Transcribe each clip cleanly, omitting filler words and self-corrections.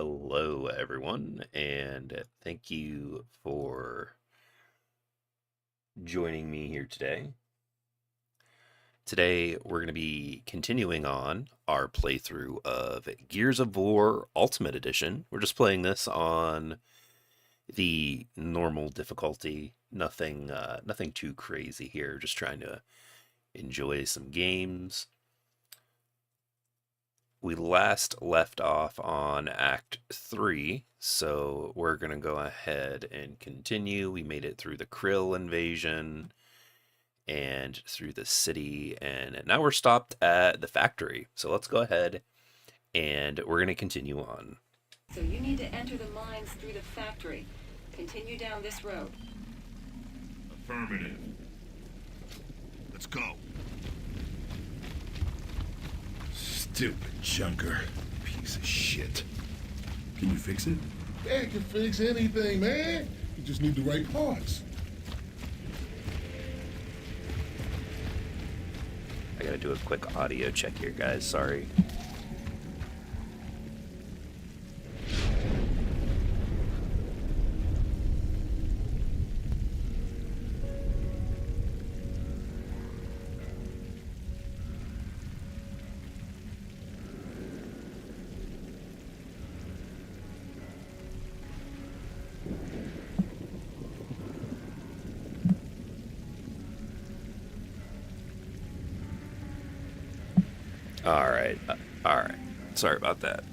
Hello, everyone, and thank you for joining me here today. Today, we're going to be continuing on our playthrough of Gears of War Ultimate Edition. We're just playing this on the normal difficulty. Nothing too crazy here. Just trying to enjoy some games. We last left off on Act 3, so we're going to go ahead and continue. We made it through the Krill invasion and through the city, and now we're stopped at the factory. So let's go ahead and we're going to continue on. So you need to enter the mines through the factory. Continue down this road. Affirmative. Let's go. Stupid junker. Piece of shit. Can you fix it? Man can fix anything, man. You just need the right parts. I gotta do a quick audio check here, guys. Sorry. All right. Sorry about that.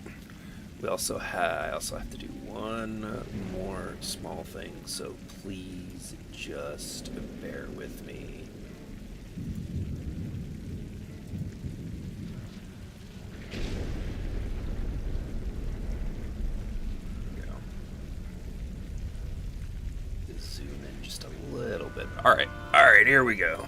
I also have to do one more small thing, so please just bear with me. There we go. Just zoom in just a little bit. All right, here we go.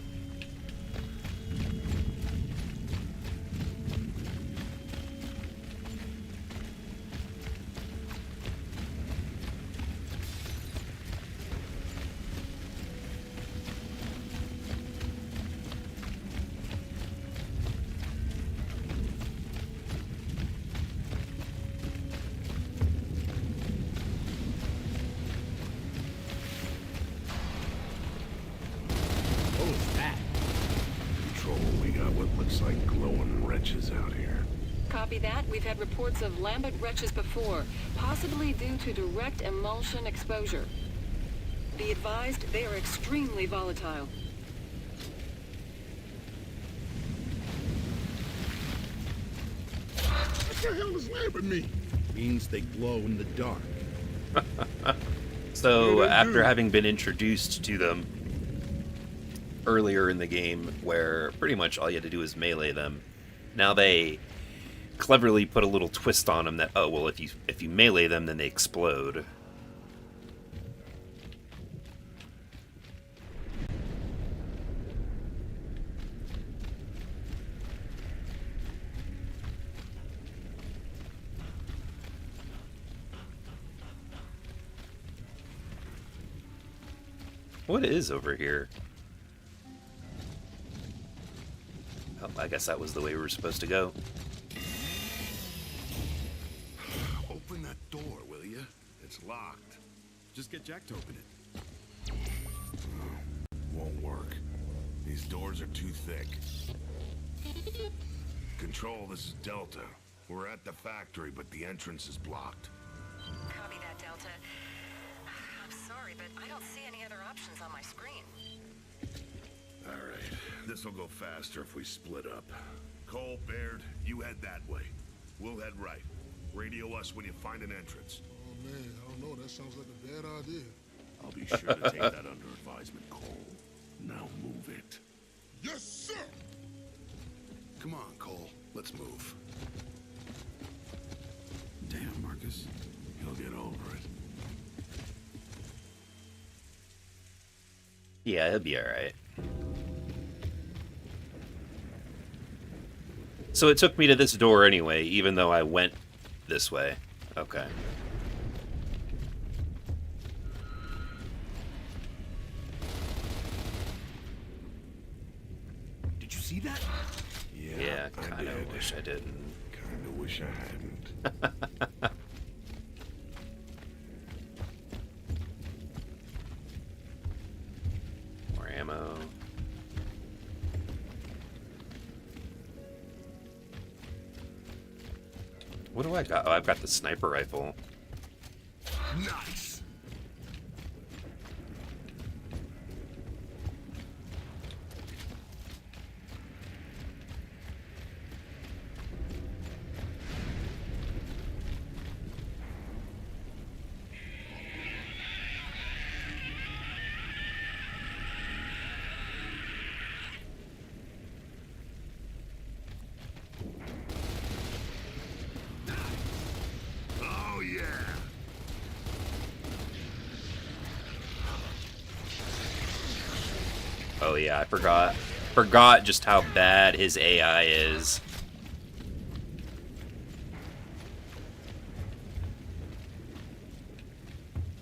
Like glowing wretches out here. Copy that. We've had reports of lambent wretches before, possibly due to direct emulsion exposure. Be advised, they are extremely volatile. What the hell does Lambert mean? Means they glow in the dark. So, after having been introduced to them earlier in the game, where pretty much all you had to do is melee them, now they cleverly put a little twist on them that, oh, well, if you melee them, then they explode. What is over here? Oh, I guess that was the way we were supposed to go. Open that door, will you? It's locked. Just get Jack to open it. Won't work. These doors are too thick. Control, this is Delta. We're at the factory, but the entrance is blocked. Copy that, Delta. I'm sorry, but I don't see any other options on my screen. All right. This'll go faster if we split up. Cole, Baird, you head that way. We'll head right. Radio us when you find an entrance. Oh man, I don't know. That sounds like a bad idea. I'll be sure to take that under advisement, Cole. Now move it. Yes, sir. Come on, Cole. Let's move. Damn, Marcus. You'll get over it. Yeah, he'll be alright. So it took me to this door anyway, even though I went this way. Okay. Did you see that? Yeah, kind of wish I didn't. Kind of wish I hadn't. What do I got? Oh, I've got the sniper rifle. Nice. Oh yeah. Oh yeah, I forgot just how bad his AI is.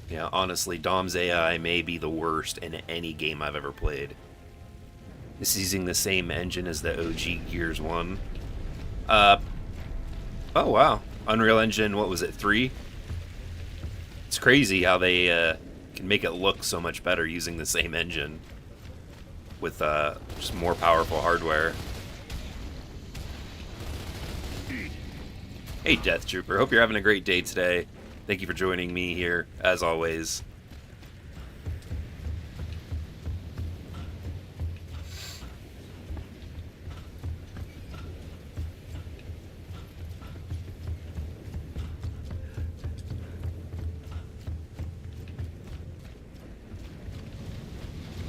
Yeah, honestly, Dom's AI may be the worst in any game I've ever played. This is using the same engine as the OG Gears 1. Oh wow. Unreal Engine, what was it, 3? It's crazy how they can make it look so much better using the same engine with just more powerful hardware. Hey Death Trooper, hope you're having a great day today. Thank you for joining me here, as always.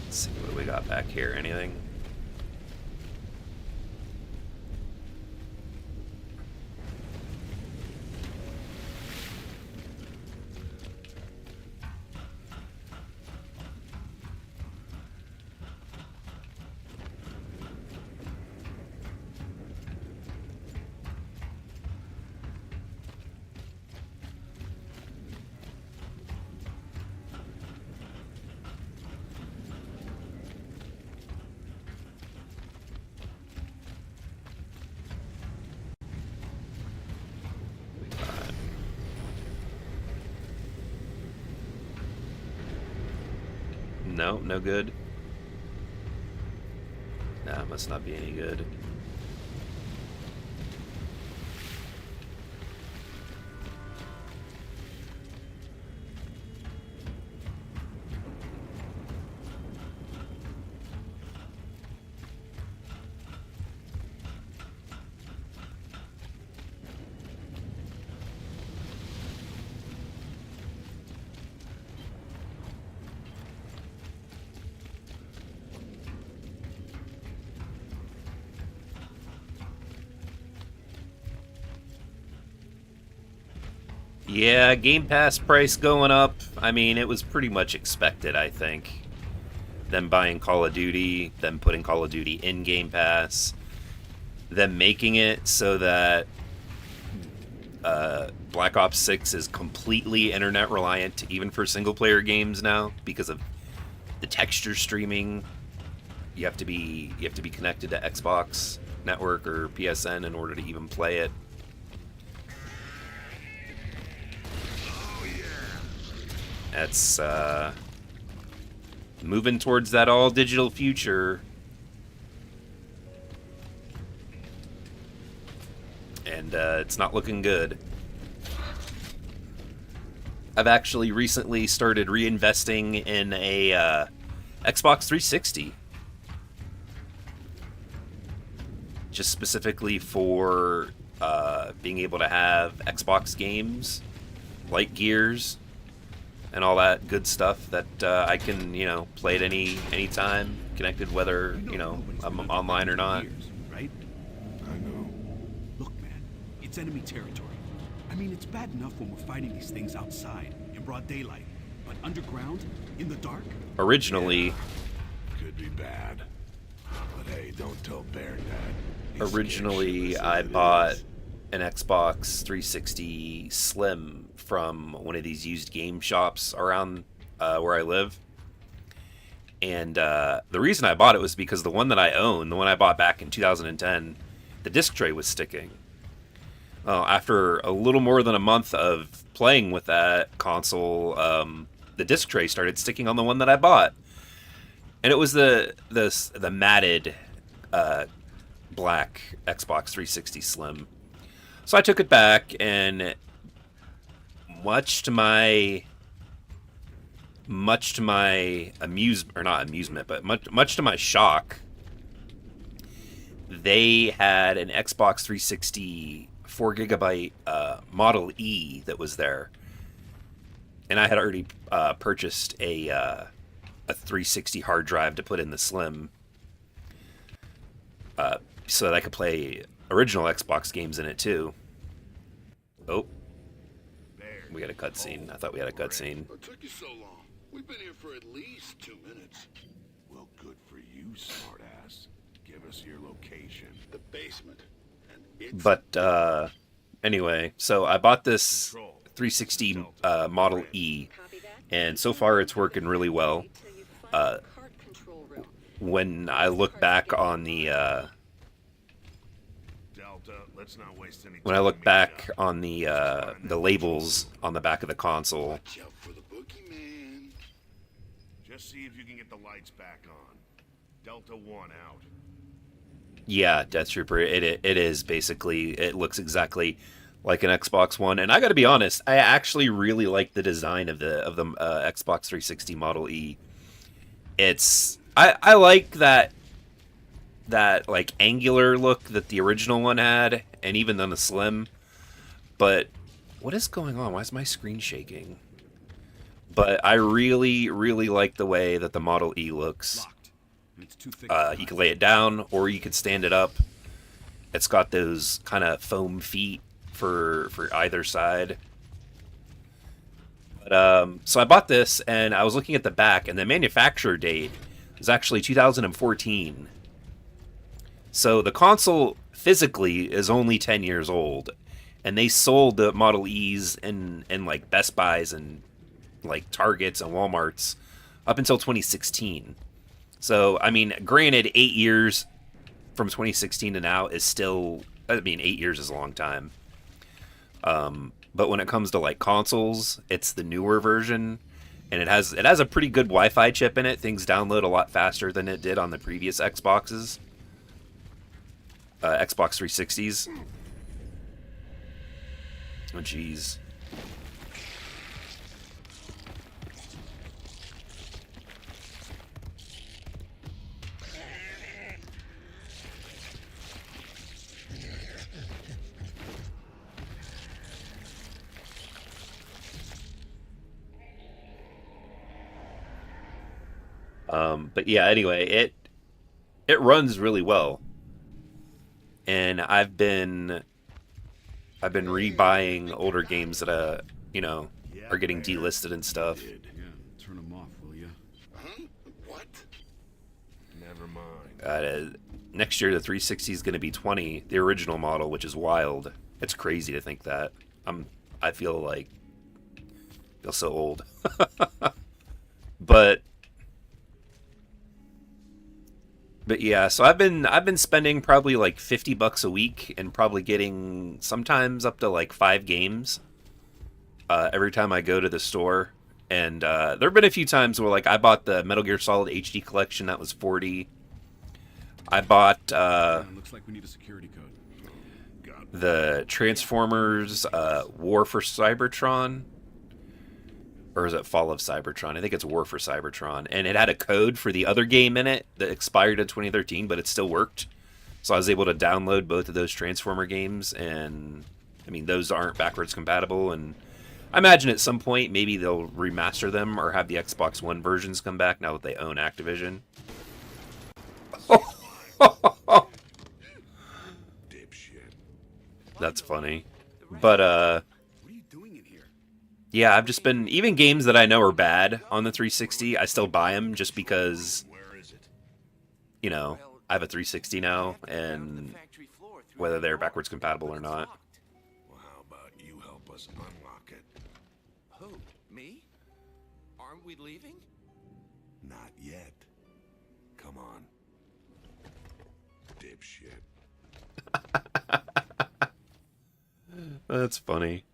Let's see what we got back here. Anything? No, no good. Nah, must not be any good. Yeah, Game Pass price going up. I mean, it was pretty much expected, I think. Them buying Call of Duty, them putting Call of Duty in Game Pass, them making it so that Black Ops 6 is completely internet reliant, even for single player games now, because of the texture streaming. You have to be connected to Xbox Network or PSN in order to even play it. That's moving towards that all-digital future. And it's not looking good. I've actually recently started reinvesting in a Xbox 360. Just specifically for being able to have Xbox games like Gears and all that good stuff that I can, play at any time, connected whether, I'm online or not. Right? I know. Look, man, it's enemy territory. I mean, it's bad enough when we're fighting these things outside, in broad daylight. But underground, in the dark? Originally, Could be bad. But hey, don't tell Bear that. Originally, I bought an Xbox 360 Slim from one of these used game shops around where I live. And the reason I bought it was because the one that I own, the one I bought back in 2010, the disc tray was sticking. After a little more than a month of playing with that console, the disc tray started sticking on the one that I bought. And it was the matted black Xbox 360 Slim. So I took it back, and much to my amusement, or not amusement, but much to my shock, they had an Xbox 360 4GB Model E that was there, and I had already purchased a 360 hard drive to put in the Slim, so that I could play original Xbox games in it too. Oh, we got a cutscene. I thought we had a cutscene. What took you so long? We've been here for at least 2 minutes. Well, good for you, smartass. Give us your location. The basement. And it's But anyway, so I bought this 360 Model E, Copy that. and so far it's working really well. Wait till you find the cart control room. When I look back on the Delta, let's not waste any when I look back on the labels on the back of the console, Watch out for the boogeyman. Just see if you can get the lights back on. Delta 1 out. yeah, Death Trooper, it is basically, it looks exactly like an Xbox One, and I got to be honest, I actually really like the design of the Xbox 360 Model E. It's I like that like angular look that the original one had, and even on the Slim. But what is going on? Why is my screen shaking? But I really, really like the way that the Model E looks. Locked. And it's too thick. You can lay it down, or you can stand it up. It's got those kind of foam feet for either side. But so I bought this, and I was looking at the back, and the manufacturer date is actually 2014. So the console physically is only 10 years old, and they sold the Model E's in like Best Buys and like Targets and Walmarts up until 2016. So I mean, granted, 8 years from 2016 to now is still, I mean, 8 years is a long time. But when it comes to like consoles, it's the newer version, and it has a pretty good Wi-Fi chip in it. Things download a lot faster than it did on the previous Xboxes. Xbox 360s. Oh, jeez. But yeah, anyway, it runs really well. And I've been rebuying older games that are getting delisted and stuff. Yeah, turn them off, will you? Huh? What? Never mind. Next year the 360 is going to be 20, the original model, which is wild. It's crazy to think that. I feel so old. But yeah, so I've been spending probably like $50 a week, and probably getting sometimes up to like 5 games every time I go to the store. And there have been a few times where like I bought the Metal Gear Solid HD collection, that was $40. I bought Looks like we need a security code. the Transformers War for Cybertron. Or is it Fall of Cybertron? I think it's War for Cybertron. And it had a code for the other game in it that expired in 2013, but it still worked. So I was able to download both of those Transformer games, and I mean, those aren't backwards compatible, and I imagine at some point maybe they'll remaster them or have the Xbox One versions come back now that they own Activision. Dipshit. That's funny. But What are you doing in here? yeah, I've just been, even games that I know are bad on the 360, I still buy them just because, Where is it? you know, I have a 360 now, and whether they're backwards compatible or not. Well, how about you help us unlock it? Who? Me? Aren't we leaving? Not yet. Come on. Dipshit. That's funny.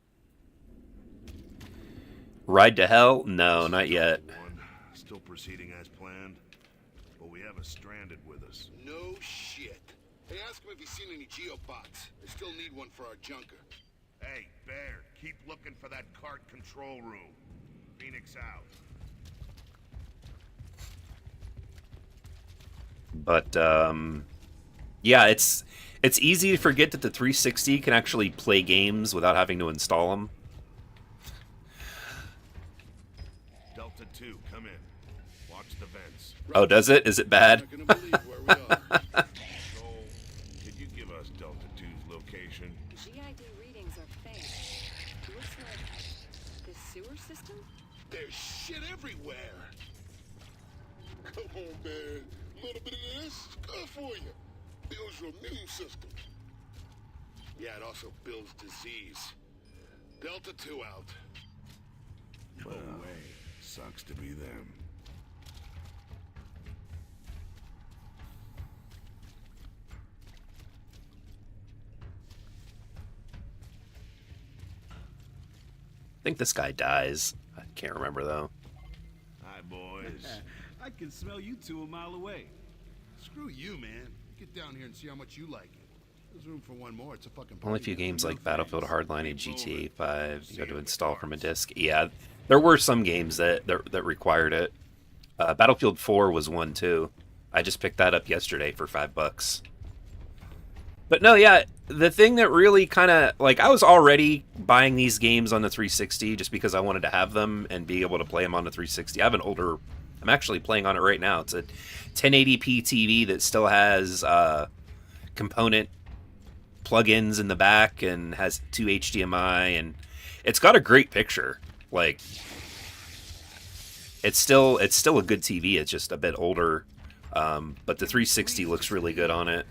Ride to Hell? No, not yet. One, still proceeding as planned, but we have a stranded with us. No shit. Hey, ask him if he's seen any geobots. I still need one for our junker. Hey, Bear, keep looking for that cart control room. Phoenix out. But yeah, it's easy to forget that the 360 can actually play games without having to install them. Delta 2, come in. Watch the vents. Oh, does it? Is it bad? Not gonna believe where we are. So, could you give us Delta 2's location? GID readings are faint. Looks like the sewer system? There's shit everywhere. Come on, man. A little bit of this, good for you. Builds your immune system. Yeah, it also builds disease. Delta 2 out. No way. Sucks to be them. I think this guy dies. I can't remember though. Hi, boys. I can smell you two a mile away. Screw you, man. Get down here and see how much you like it. There's room for one more. It's a fucking Only a party. few games like Battlefield Hardline and GTA 5 you got to Save install the from a parts. disc. Yeah, there were some games that required it. Battlefield 4 was one too. I just picked that up yesterday for $5. But no, yeah, the thing that really kind of like I was already buying these games on the 360 just because I wanted to have them and be able to play them on the 360. I have an older. I'm actually playing on it right now. It's a 1080p TV that still has component plugins in the back and has 2 HDMI, and it's got a great picture. Like it's still a good TV. It's just a bit older, but the 360 looks really good on it.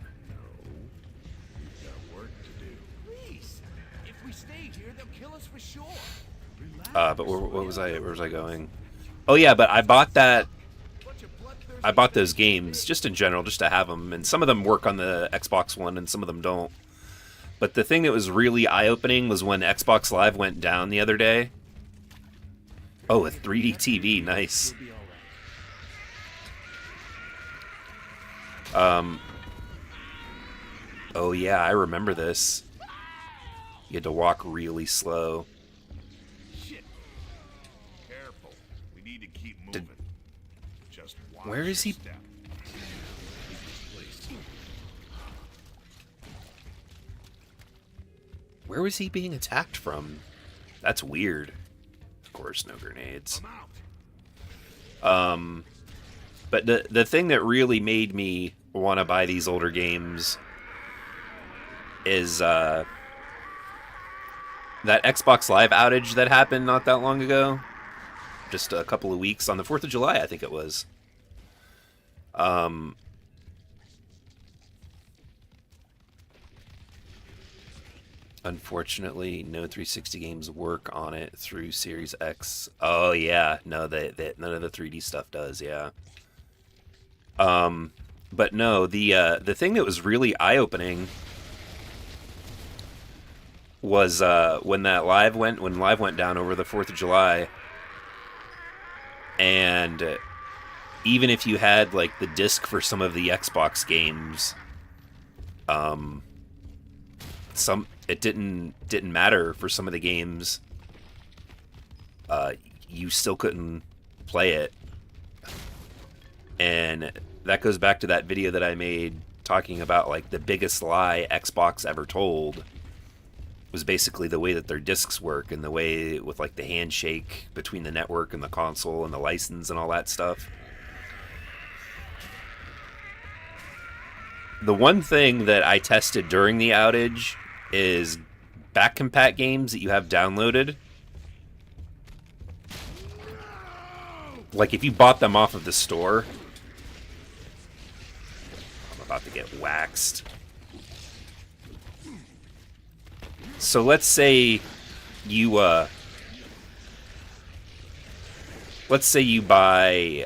Please, if we stay here, they'll kill us for sure. But where was I going? Oh yeah, but I bought those games just in general, just to have them, and some of them work on the Xbox One and some of them don't. But the thing that was really eye-opening was when Xbox Live went down the other day. Oh, a 3D TV, nice. Oh yeah, I remember this. You had to walk really slow. Shit. Careful. We need to keep moving. Just watch Where is he? your step. Where was he being attacked from? That's weird. Of course, no grenades. I'm out. But the thing that really made me want to buy these older games is that Xbox Live outage that happened not that long ago. Just a couple of weeks on the 4th of July, I think it was. Unfortunately, no 360 games work on it through Series X. Oh yeah, no, none of the 3D stuff does. Yeah. But no, the thing that was really eye-opening was when Live went down over the 4th of July, and even if you had like the disc for some of the Xbox games, it didn't matter for some of the games. You still couldn't play it, and that goes back to that video that I made talking about like the biggest lie Xbox ever told was basically the way that their discs work and the way with like the handshake between the network and the console and the license and all that stuff. The one thing that I tested during the outage is back compat games that you have downloaded. Like if you bought them off of the store. I'm about to get waxed. So let's say you buy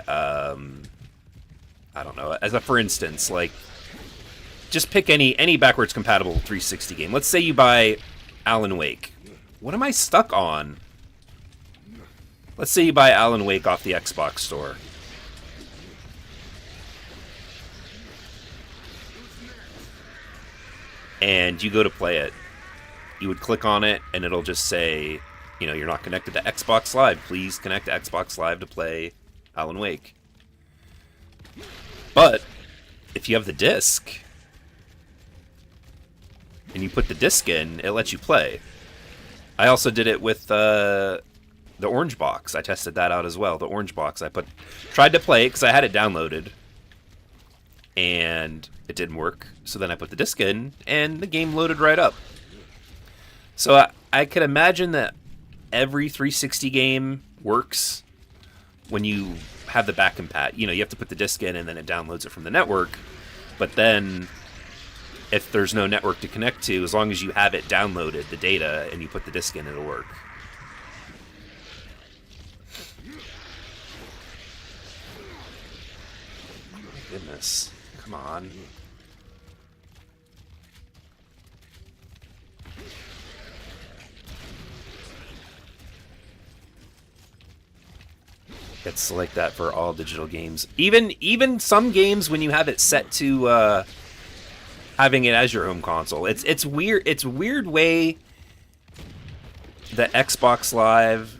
I don't know, as a for instance, like just pick any backwards compatible 360 game. Let's say you buy Alan Wake. What am I stuck on? Let's say you buy Alan Wake off the Xbox store. and you go to play it, you would click on it, and it'll just say, you know, you're not connected to Xbox Live. Please connect to Xbox Live to play Alan Wake. But if you have the disc, and you put the disc in, it lets you play. I also did it with the Orange Box. I tested that out as well. The Orange Box. Tried to play it because I had it downloaded, and it didn't work. So then I put the disc in, and the game loaded right up. So I could imagine that every 360 game works when you have the back compat. You know, you have to put the disc in, and then it downloads it from the network. But then, if there's no network to connect to, as long as you have it downloaded, the data, and you put the disc in, it'll work. Oh my goodness. Come on. It's like that for all digital games. Even some games when you have it set to having it as your home console. It's weird. It's a weird way that Xbox Live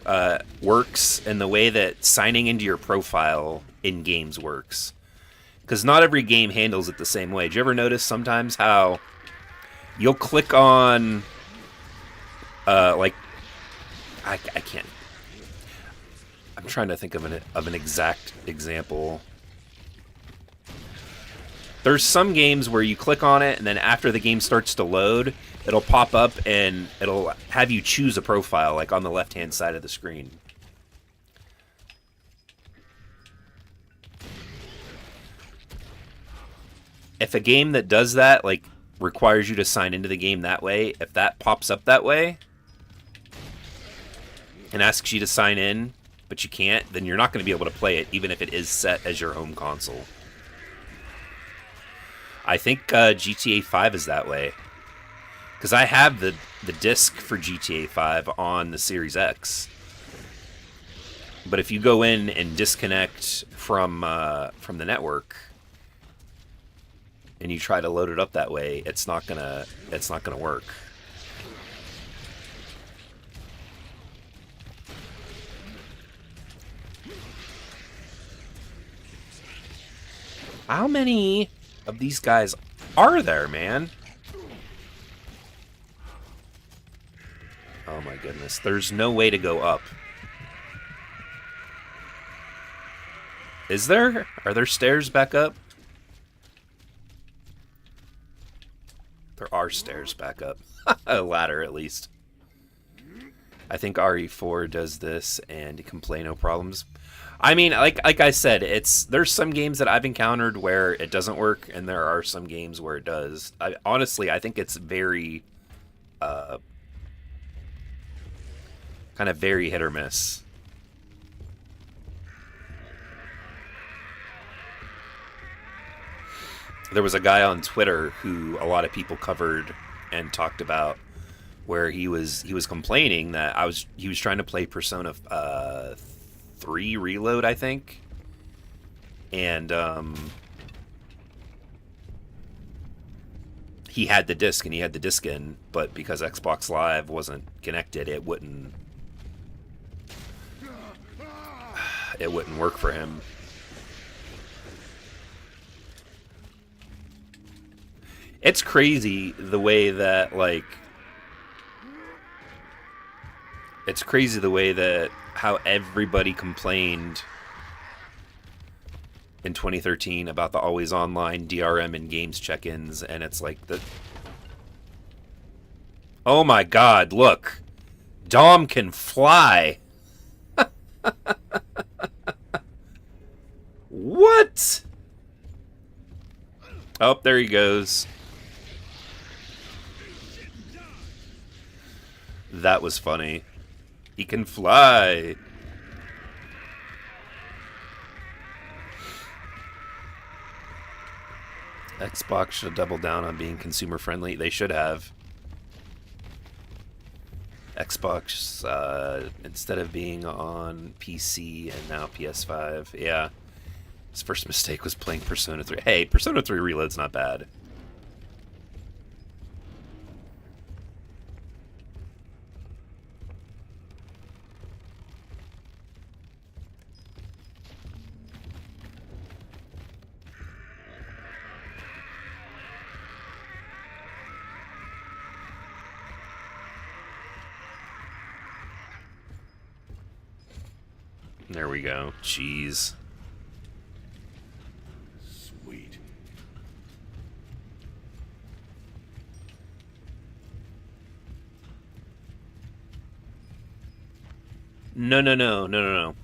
works, and the way that signing into your profile in games works. Because not every game handles it the same way. Do you ever notice sometimes how you'll click on like I can't. I'm trying to think of an exact example. There's some games where you click on it, and then after the game starts to load, it'll pop up and it'll have you choose a profile, like on the left-hand side of the screen. If a game that does that, like, requires you to sign into the game that way, if that pops up that way and asks you to sign in, but you can't, then you're not going to be able to play it, even if it is set as your home console. I think GTA 5 is that way. Because I have the disc for GTA 5 on the Series X. But if you go in and disconnect from the network, and you try to load it up that way, it's not gonna work. How many of these guys are there, man? Oh my goodness. There's no way to go up. Is there? Are there stairs back up? There are stairs back up. A ladder, at least. I think RE4 does this, and you can play no problems. I mean, like I said, there's some games that I've encountered where it doesn't work, and there are some games where it does. Honestly, I think it's very, kind of very hit or miss. There was a guy on Twitter who a lot of people covered and talked about, where he was complaining that he was trying to play Persona 3 Reload, I think, and he had the disc in, but because Xbox Live wasn't connected, it wouldn't work for him. It's crazy the way that, like, how everybody complained in 2013 about the always online DRM and games check-ins, and it's like oh my god, look, Dom can fly. What? Oh, there he goes. That was funny. He can fly. Xbox should double down on being consumer friendly. They should have. Xbox, instead of being on PC and now PS5. Yeah. His first mistake was playing Persona 3. Hey, Persona 3 Reload's not bad. There we go. Jeez. Sweet. No.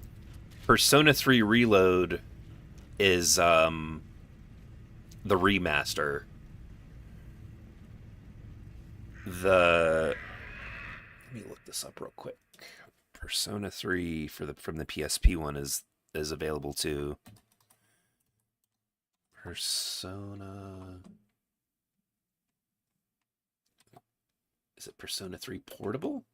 Persona 3 Reload is the remaster. Let me look this up real quick. Persona 3 from the PSP one is available too. Persona. Is it Persona 3 Portable?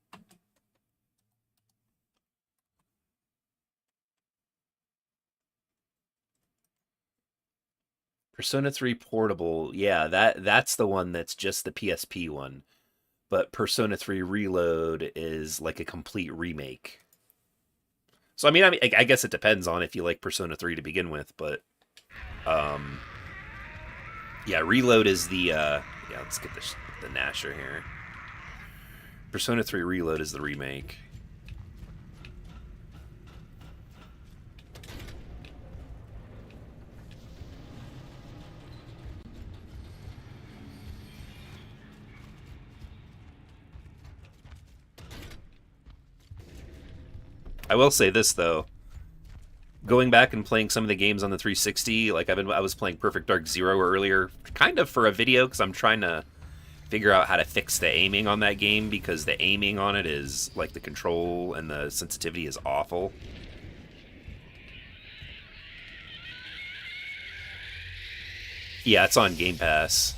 Persona 3 Portable, yeah, that's the one that's just the PSP one. But Persona 3 Reload is like a complete remake. So I mean, I guess it depends on if you like Persona 3 to begin with, but yeah, Reload is the yeah, let's get the Nasher here. Persona 3 Reload is the remake. I will say this though, going back and playing some of the games on the 360, like I was playing Perfect Dark Zero earlier, kind of for a video because I'm trying to figure out how to fix the aiming on that game because the aiming on it is like the control and the sensitivity is awful. Yeah, it's on Game Pass.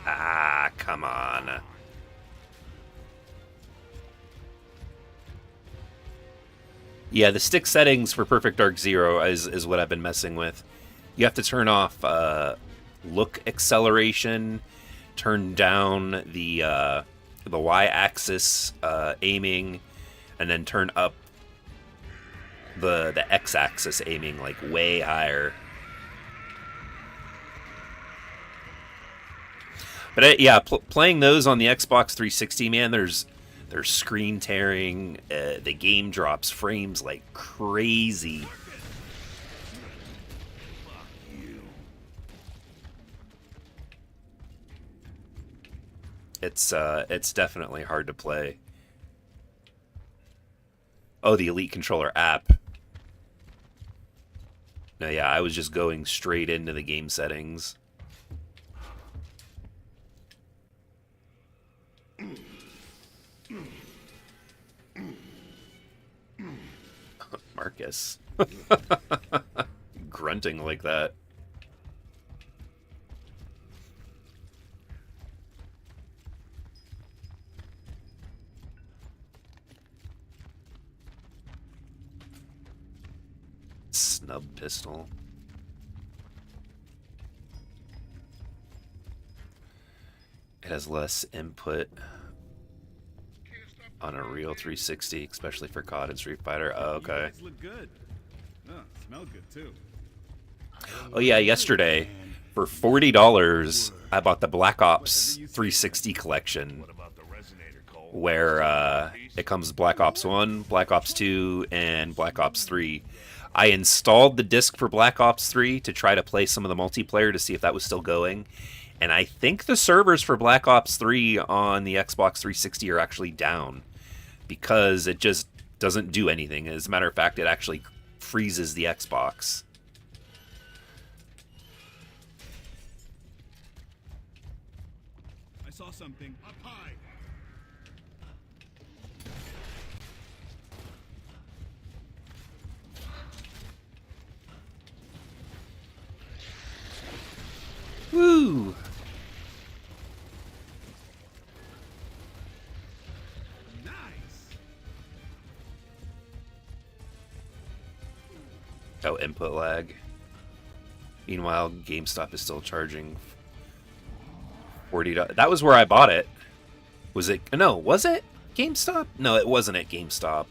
Ah, come on. Yeah, the stick settings for Perfect Dark Zero is what I've been messing with. You have to turn off look acceleration, turn down the Y-axis aiming, and then turn up the X-axis aiming like way higher. But yeah, playing those on the Xbox 360, man, there's screen tearing. The game drops frames like crazy. It's definitely hard to play. Oh, the Elite Controller app. No, yeah, I was just going straight into the game settings. Marcus. Grunting like that. Snub pistol. It has less input on a real 360, especially for COD and Street Fighter. Oh, okay. Look good. Oh, smell good too. Oh yeah, yesterday for $40 I bought the Black Ops 360 collection, where it comes Black Ops 1, Black Ops 2, and Black Ops 3. I installed the disc for Black Ops 3 to try to play some of the multiplayer to see if that was still going. And I think the servers for Black Ops 3 on the Xbox 360 are actually down because it just doesn't do anything. As a matter of fact, it actually freezes the Xbox. I saw something up high. Woo! Nice. Oh, input lag. Meanwhile, GameStop is still charging $40. That was where I bought it. Was it? No, was it GameStop? No, it wasn't at GameStop.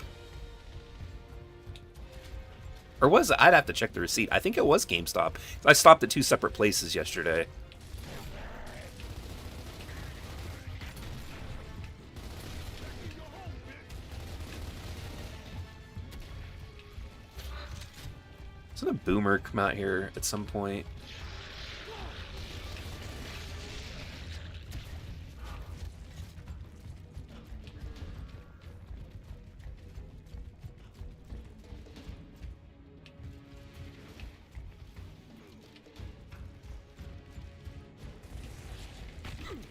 Or was it? I'd have to check the receipt. I think it was GameStop. I stopped at 2 separate places yesterday. Doesn't a boomer come out here at some point?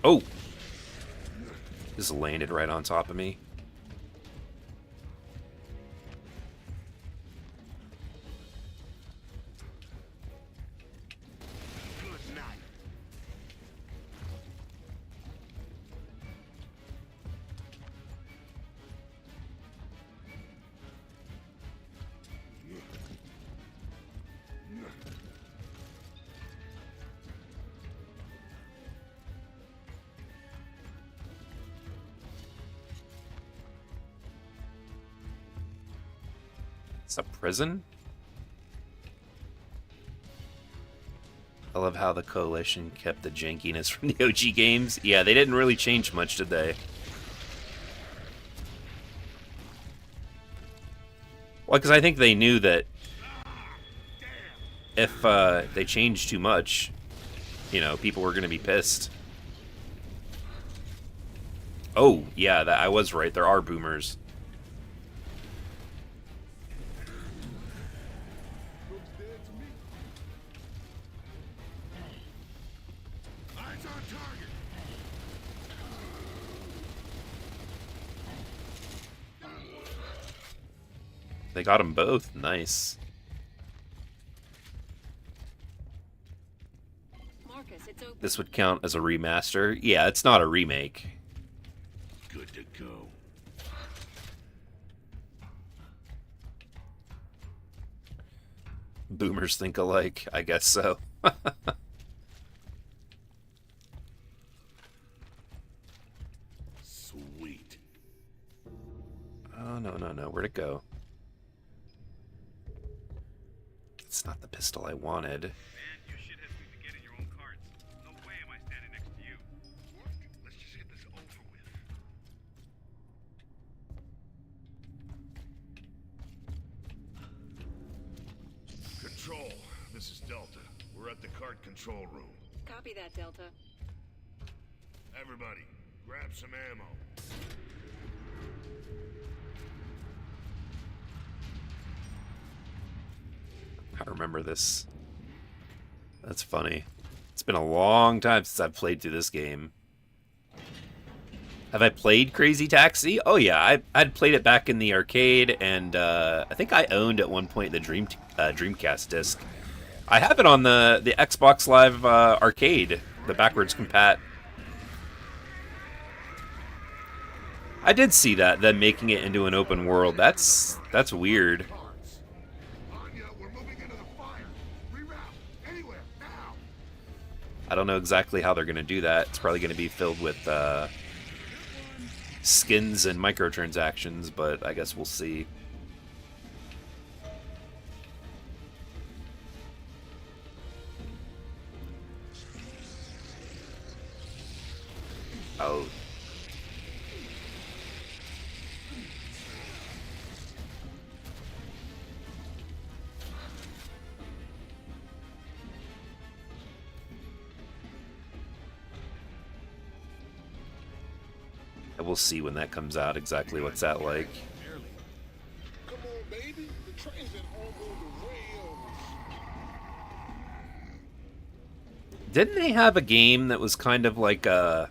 Oh! This landed right on top of me. Good night. It's a prison? I love how the Coalition kept the jankiness from the OG games. Yeah, they didn't really change much, did they? Well, because I think they knew that if they changed too much, you know, people were going to be pissed. Oh, yeah, I was right. There are boomers. Looks dead to me. Eyes on target. They got them both. Nice. Marcus, it's open. This would count as a remaster. Yeah, it's not a remake. Good to go. Boomers think alike. I guess so. Sweet. Oh, no, no, no. Where'd it go? It's not the pistol I wanted. Man, you shitheads need to get in your own carts. No way am I standing next to you. Let's just get this over with. Control, this is Delta. We're at the cart control room. Copy that, Delta. Everybody, grab some ammo. I remember this. That's funny. It's been a long time since I've played through this game. Have I played Crazy Taxi? Oh yeah, I'd played it back in the arcade, and I think I owned at one point the Dreamcast disc. I have it on the Xbox Live arcade, the backwards compat. I did see that, them making it into an open world. That's weird. Anya, we're moving into the fire. Reroute. Anywhere. Now. I don't know exactly how they're going to do that. It's probably going to be filled with skins and microtransactions, but I guess we'll see. Oh. And we'll see when that comes out exactly what's that like. Come on, baby. The train's been on the rails. Didn't they have a game that was kind of like a...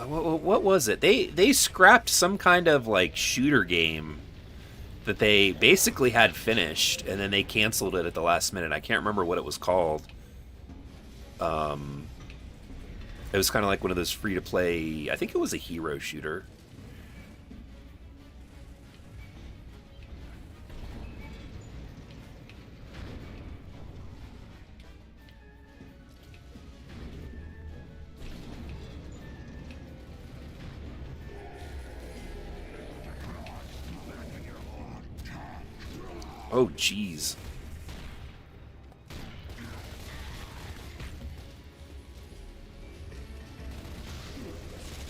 what was it? They scrapped some kind of like shooter game that they basically had finished, and then they canceled it at the last minute. I can't remember what it was called. It was kind of like one of those free-to-play... I think it was a hero shooter. Oh, jeez.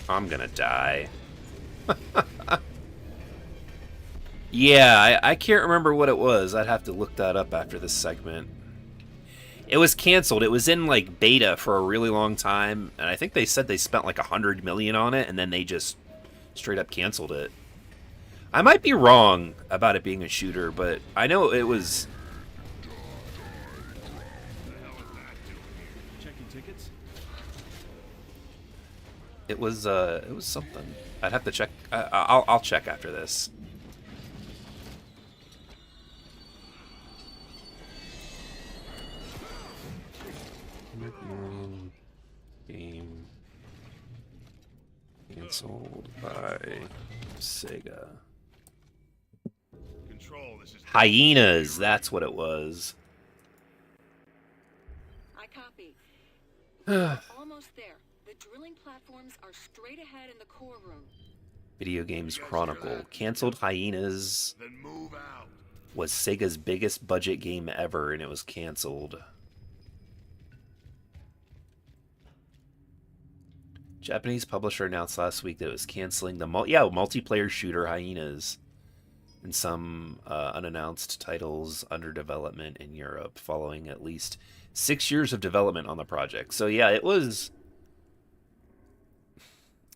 I'm gonna die. Yeah, I can't remember what it was. I'd have to look that up after this segment. It was canceled. It was in like beta for a really long time, and I think they said they spent like $100 million on it, and then they just straight up canceled it. I might be wrong about it being a shooter, but I know it was. Checking tickets? It was something. I'd have to check. I'll check after this. Game canceled by Sega. Control, this is Hyenas, that's what it was. I copy. We're almost there. The drilling platforms are straight ahead in the core room. Video Games Chronicle. Canceled Hyenas then move out. was Sega's biggest budget game ever, and it was canceled. Japanese publisher announced last week that it was canceling the multiplayer shooter Hyenas and some unannounced titles under development in Europe, following at least 6 years of development on the project. So yeah, it was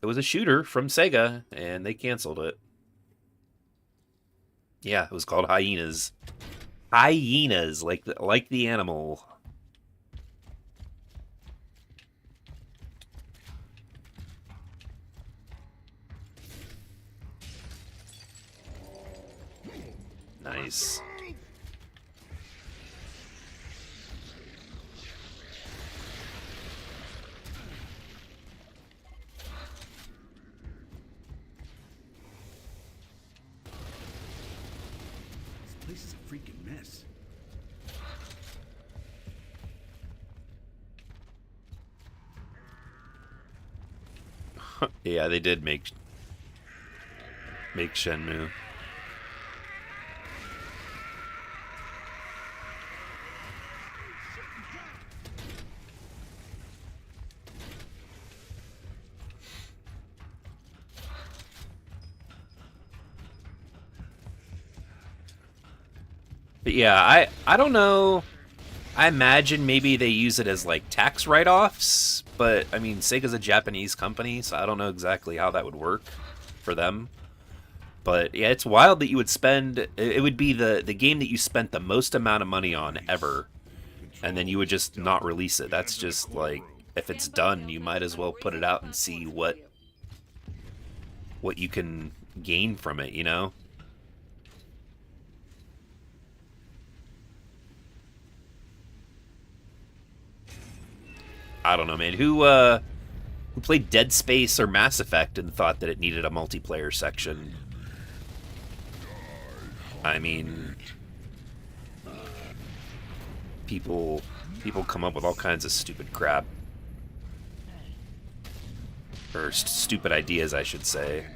a shooter from Sega, and they canceled it. Yeah, it was called Hyenas. Hyenas, like the animal. Nice. This place is a freaking mess. Yeah, they did make Shenmue. But yeah, I don't know. I imagine maybe they use it as like tax write-offs, but I mean Sega's a Japanese company, so I don't know exactly how that would work for them. But yeah, it's wild that you would spend. It would be the game that you spent the most amount of money on ever, and then you would just not release it. That's just like, if it's done, you might as well put it out and see what you can gain from it, you know? I don't know, man. Who played Dead Space or Mass Effect and thought that it needed a multiplayer section? I mean, people come up with all kinds of stupid crap. Or stupid ideas, I should say.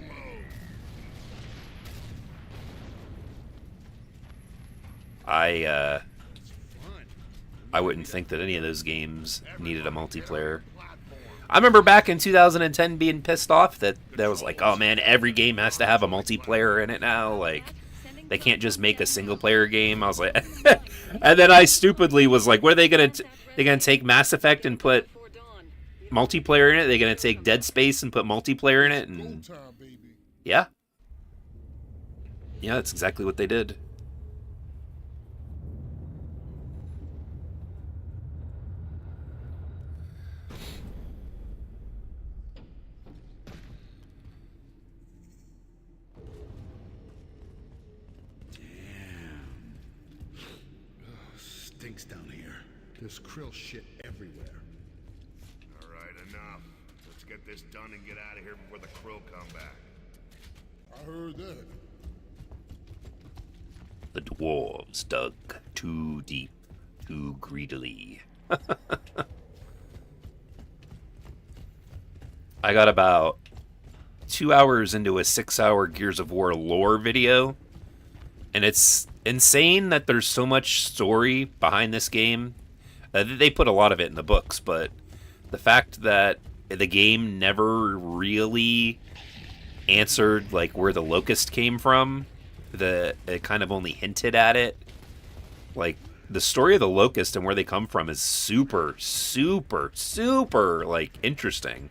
I wouldn't think that any of those games needed a multiplayer. I remember back in 2010 being pissed off that there was like, oh man, every game has to have a multiplayer in it now. Like, they can't just make a single player game. I was like, and then I stupidly was like, what are they gonna take Mass Effect and put multiplayer in it? They're gonna take Dead Space and put multiplayer in it, and yeah, that's exactly what they did. Stinks down here. There's krill shit everywhere. All right, enough. Let's get this done and get out of here before the krill come back. I heard that. The dwarves dug too deep, too greedily. I got about 2 hours into a 6-hour Gears of War lore video, And it's insane that there's so much story behind this game. They put a lot of it in the books, but the fact that the game never really answered like where the locust came from, it kind of only hinted at it. Like the story of the locust and where they come from is super, super, super like interesting.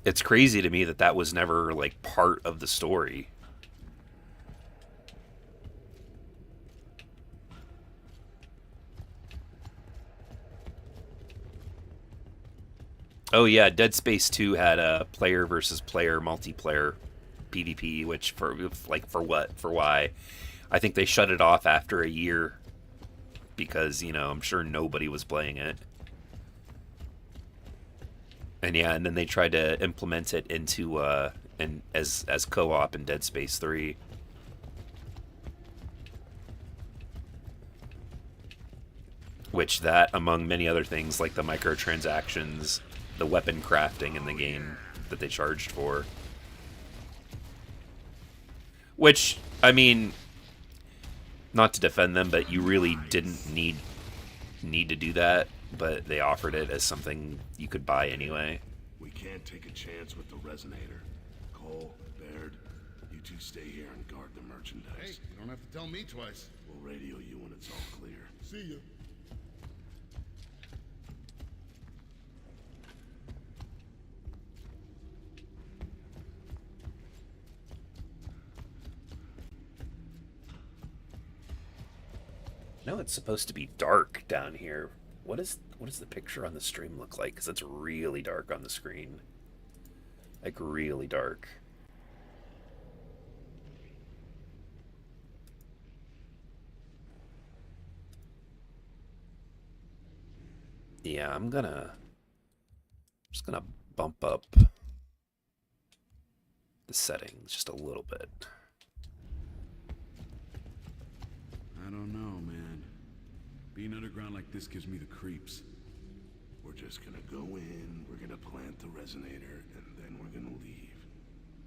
It's crazy to me that that was never like part of the story. Oh yeah, Dead Space 2 had a player versus player multiplayer PvP, which for what? For why? I think they shut it off after a year because, you know, I'm sure nobody was playing it. And yeah, and then they tried to implement it into as co-op in Dead Space 3. Which that, among many other things like the microtransactions, the weapon crafting in the game that they charged for. Which, I mean, not to defend them, but you really didn't need to do that, but they offered it as something you could buy anyway. We can't take a chance with the resonator. Cole, Baird, you two stay here and guard the merchandise. Hey, you don't have to tell me twice. We'll radio you when it's all clear. See ya. No, it's supposed to be dark down here. What does the picture on the stream look like? Because it's really dark on the screen. Like, really dark. Yeah, I'm just gonna bump up the settings just a little bit. I don't know, man. Being underground like this gives me the creeps. We're just gonna go in, we're gonna plant the resonator, and then we're gonna leave.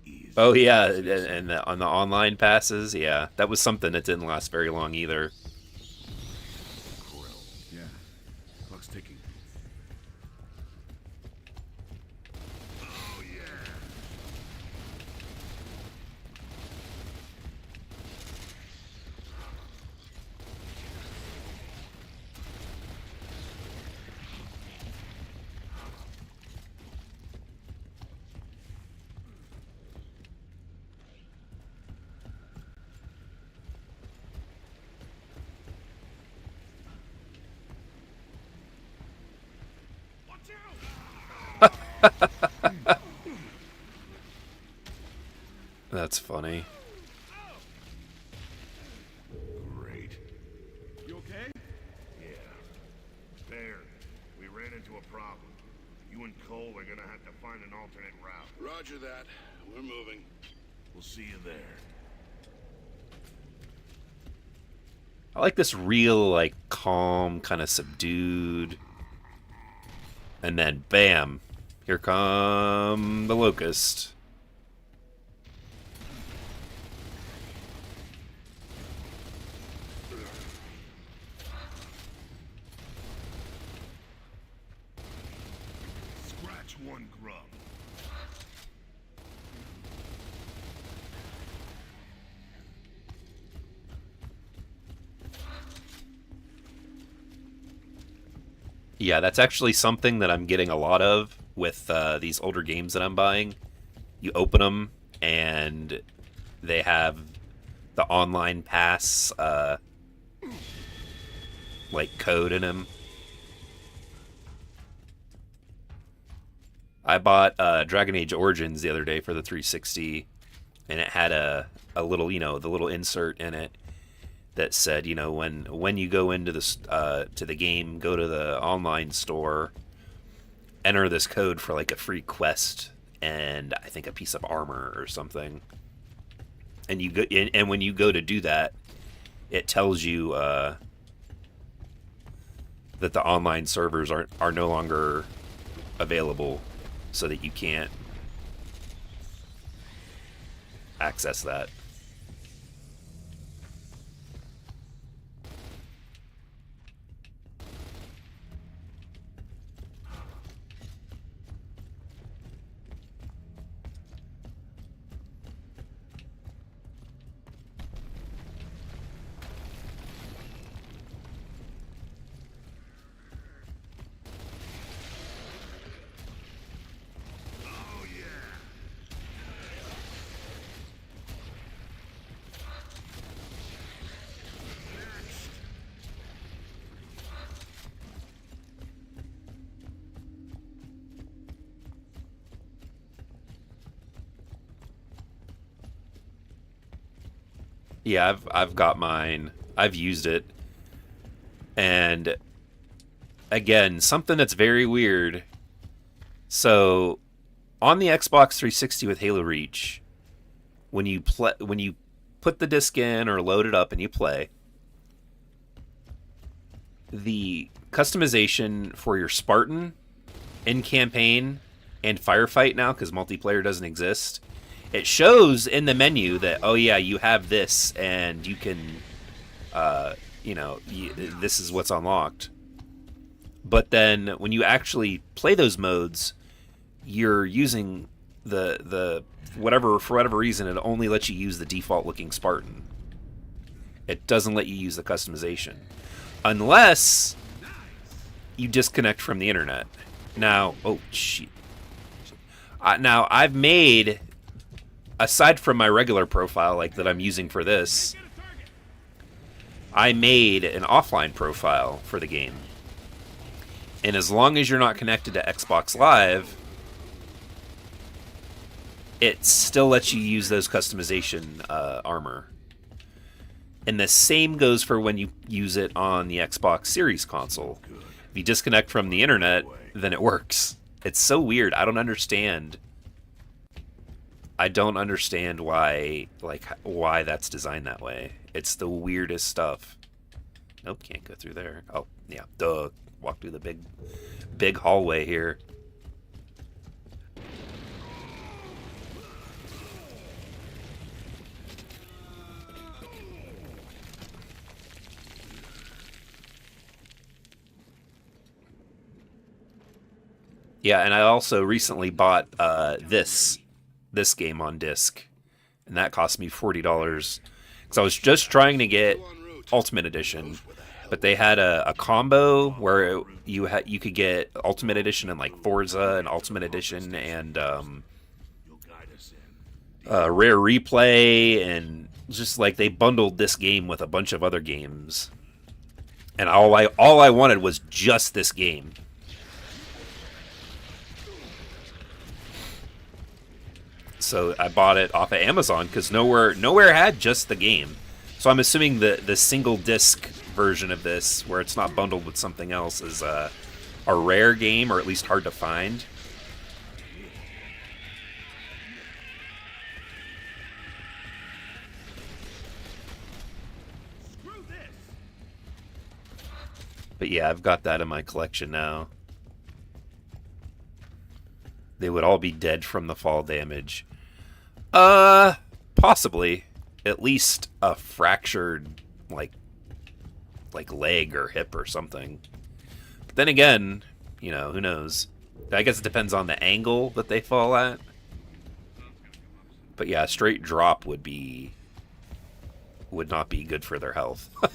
Easy. Oh yeah, and on the online passes, yeah, that was something that didn't last very long either. Yeah, clock's ticking. Oh yeah. That's funny. Great. You okay? Yeah. Baird, we ran into a problem. You and Cole are gonna have to find an alternate route. Roger that. We're moving. We'll see you there. I like this real, like, calm, kind of subdued. And then, bam, here come the locust. Scratch one grub. Yeah, that's actually something that I'm getting a lot of with these older games that I'm buying. You open them, and they have the online pass, like, code in them. I bought Dragon Age Origins the other day for the 360, and it had a little, you know, the little insert in it that said, you know, when you go into the to the game, go to the online store, enter this code for like a free quest and I think a piece of armor or something. And you go, and when you go to do that, it tells you that the online servers are no longer available, so that you can't access that. Yeah, I've got mine. I've used it. And again, something that's very weird. So, on the Xbox 360 with Halo Reach, when you put the disc in or load it up and you play, the customization for your Spartan in campaign and firefight now, because multiplayer doesn't exist, it shows in the menu that, oh yeah, you have this and you can, this is what's unlocked. But then when you actually play those modes, you're using the whatever, for whatever reason, it only lets you use the default looking Spartan. It doesn't let you use the customization. Unless you disconnect from the internet. Now, oh shit. Now, I've made, aside from my regular profile, like that I'm using for this, I made an offline profile for the game. And as long as you're not connected to Xbox Live, it still lets you use those customization armor. And the same goes for when you use it on the Xbox Series console. If you disconnect from the internet, then it works. It's so weird. I don't understand. I don't understand why that's designed that way. It's the weirdest stuff. Nope, can't go through there. Oh, yeah, duh. Walk through the big hallway here. Yeah, and I also recently bought this game on disc, and that cost me $40 because I was just trying to get Ultimate Edition, but they had a combo where you could get Ultimate Edition and like Forza and Ultimate Edition and Rare Replay, and just like they bundled this game with a bunch of other games, and all I wanted was just this game. So I bought it off of Amazon because nowhere had just the game. So I'm assuming the single disc version of this, where it's not bundled with something else, is a rare game, or at least hard to find. But yeah, I've got that in my collection now. They would all be dead from the fall damage. Possibly. At least a fractured, like leg or hip or something. But then again, who knows? I guess it depends on the angle that they fall at. But yeah, a straight drop would not be good for their health. Okay,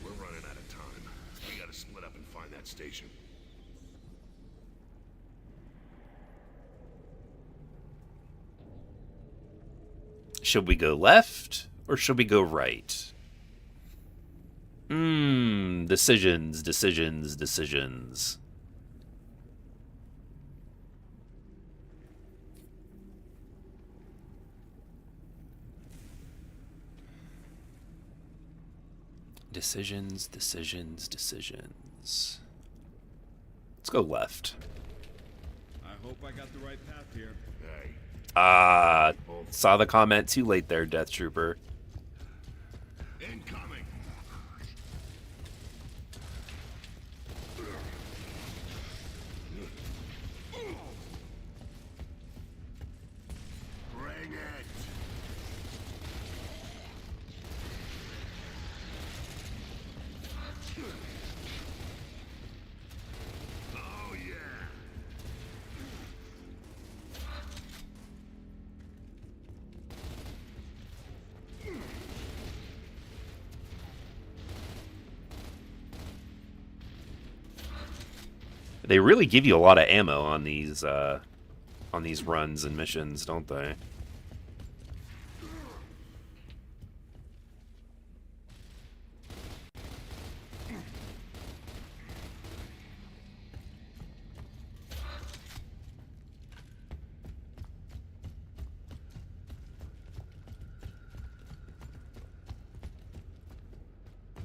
we're running out of time. We gotta split up and find that station. Should we go left or should we go right? Decisions. Decisions. Let's go left. I hope I got the right path here. Hey. Saw the comment too late there, Death Trooper. Incoming. Bring it. Oh yeah. They really give you a lot of ammo on these runs and missions, don't they?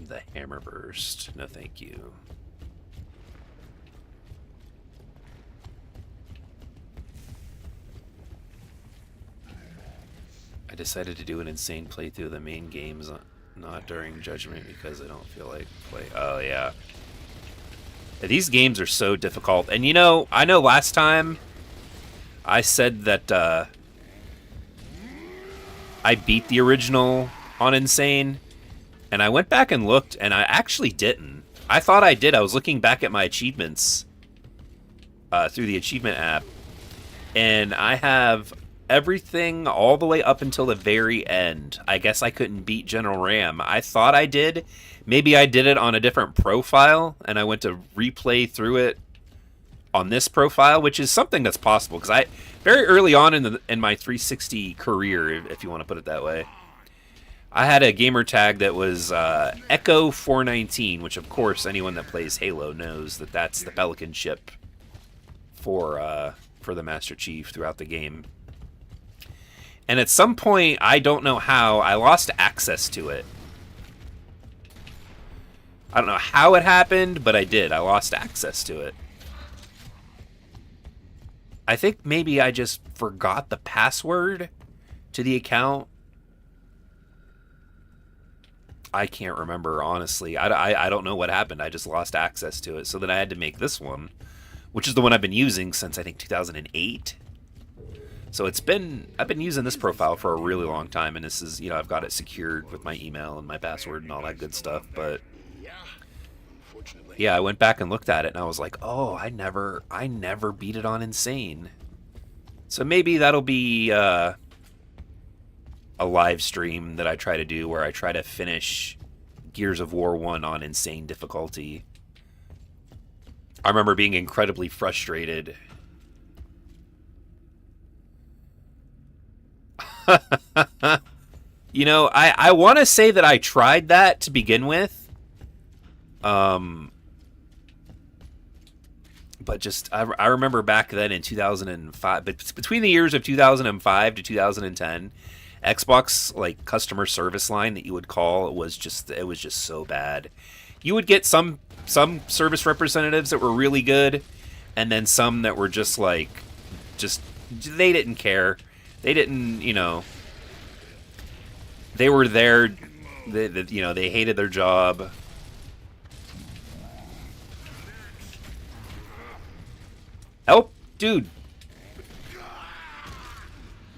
The hammer burst. No, thank you. I decided to do an insane playthrough of the main games, not during Judgment, because I don't feel like play. Oh, yeah. These games are so difficult. And you know, I know last time I said that I beat the original on Insane, and I went back and looked, and I actually didn't. I thought I did. I was looking back at my achievements through the achievement app, and I have everything all the way up until the very end. I guess I couldn't beat General Ram. I thought I did. Maybe I did it on a different profile, and I went to replay through it on this profile, which is something that's possible, because I very early on in my 360 career, if you want to put it that way, I had a gamer tag that was Echo 419, which of course anyone that plays Halo knows that that's the Pelican ship for the Master Chief throughout the game. And at some point, I don't know how, I lost access to it. I don't know how it happened, but I did. I lost access to it. I think maybe I just forgot the password to the account. I can't remember, honestly. I don't know what happened. I just lost access to it. So then I had to make this one, which is the one I've been using since, I think, 2008. So I've been using this profile for a really long time, and this is, you know, I've got it secured with my email and my password and all that good stuff, but yeah, I went back and looked at it, and I was like, oh, I never beat it on Insane. So maybe that'll be a live stream that I try to do where I try to finish Gears of War 1 on Insane difficulty. I remember being incredibly frustrated. You know, I want to say that I tried that to begin with. But just, I remember back then in 2005, but between the years of 2005 to 2010, Xbox, like, customer service line that you would call, it was just so bad. You would get some service representatives that were really good, and then some that were just like, they didn't care. They didn't, you know, they were there, you know, they hated their job. Oh, dude.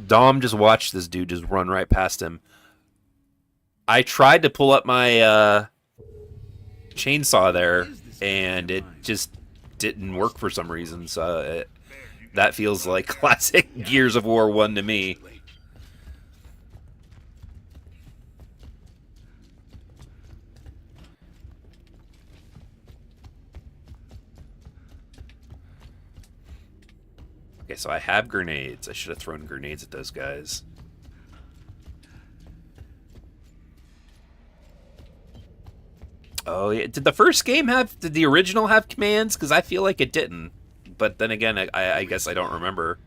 Dom just watched this dude just run right past him. I tried to pull up my chainsaw there, and it just didn't work for some reason. So that feels like classic Gears of War 1 to me. Okay, so I have grenades. I should have thrown grenades at those guys. Oh, yeah. Did the first game have... Did the original have commands? Because I feel like it didn't. But then again, I guess I don't remember.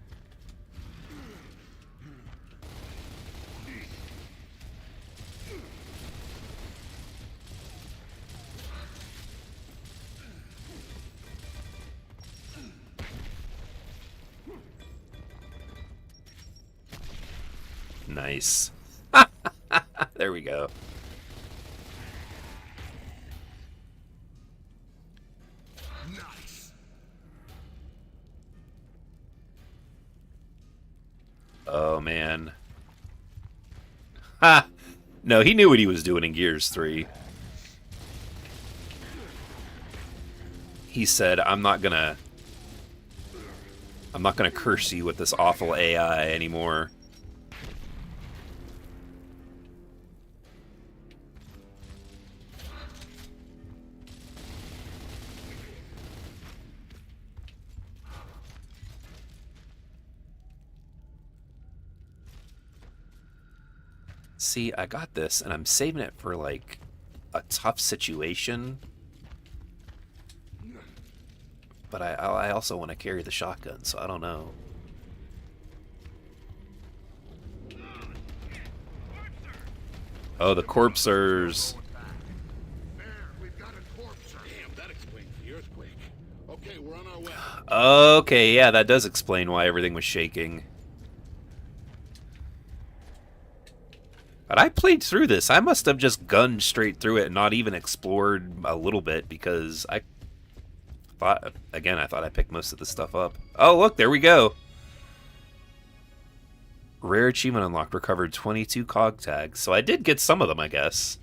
Nice. There we go. Nice. Oh, man. Ha! No, he knew what he was doing in Gears 3. He said, I'm not gonna curse you with this awful AI anymore. See, I got this, and I'm saving it for, like, a tough situation. But I also want to carry the shotgun, so I don't know. Oh, the corpsers. on our way. Okay, yeah, that does explain why everything was shaking. But I played through this. I must have just gunned straight through it and not even explored a little bit because I thought, again, I thought I picked most of the stuff up. Oh, look, there we go. Rare achievement unlocked, recovered 22 cog tags. So I did get some of them, I guess.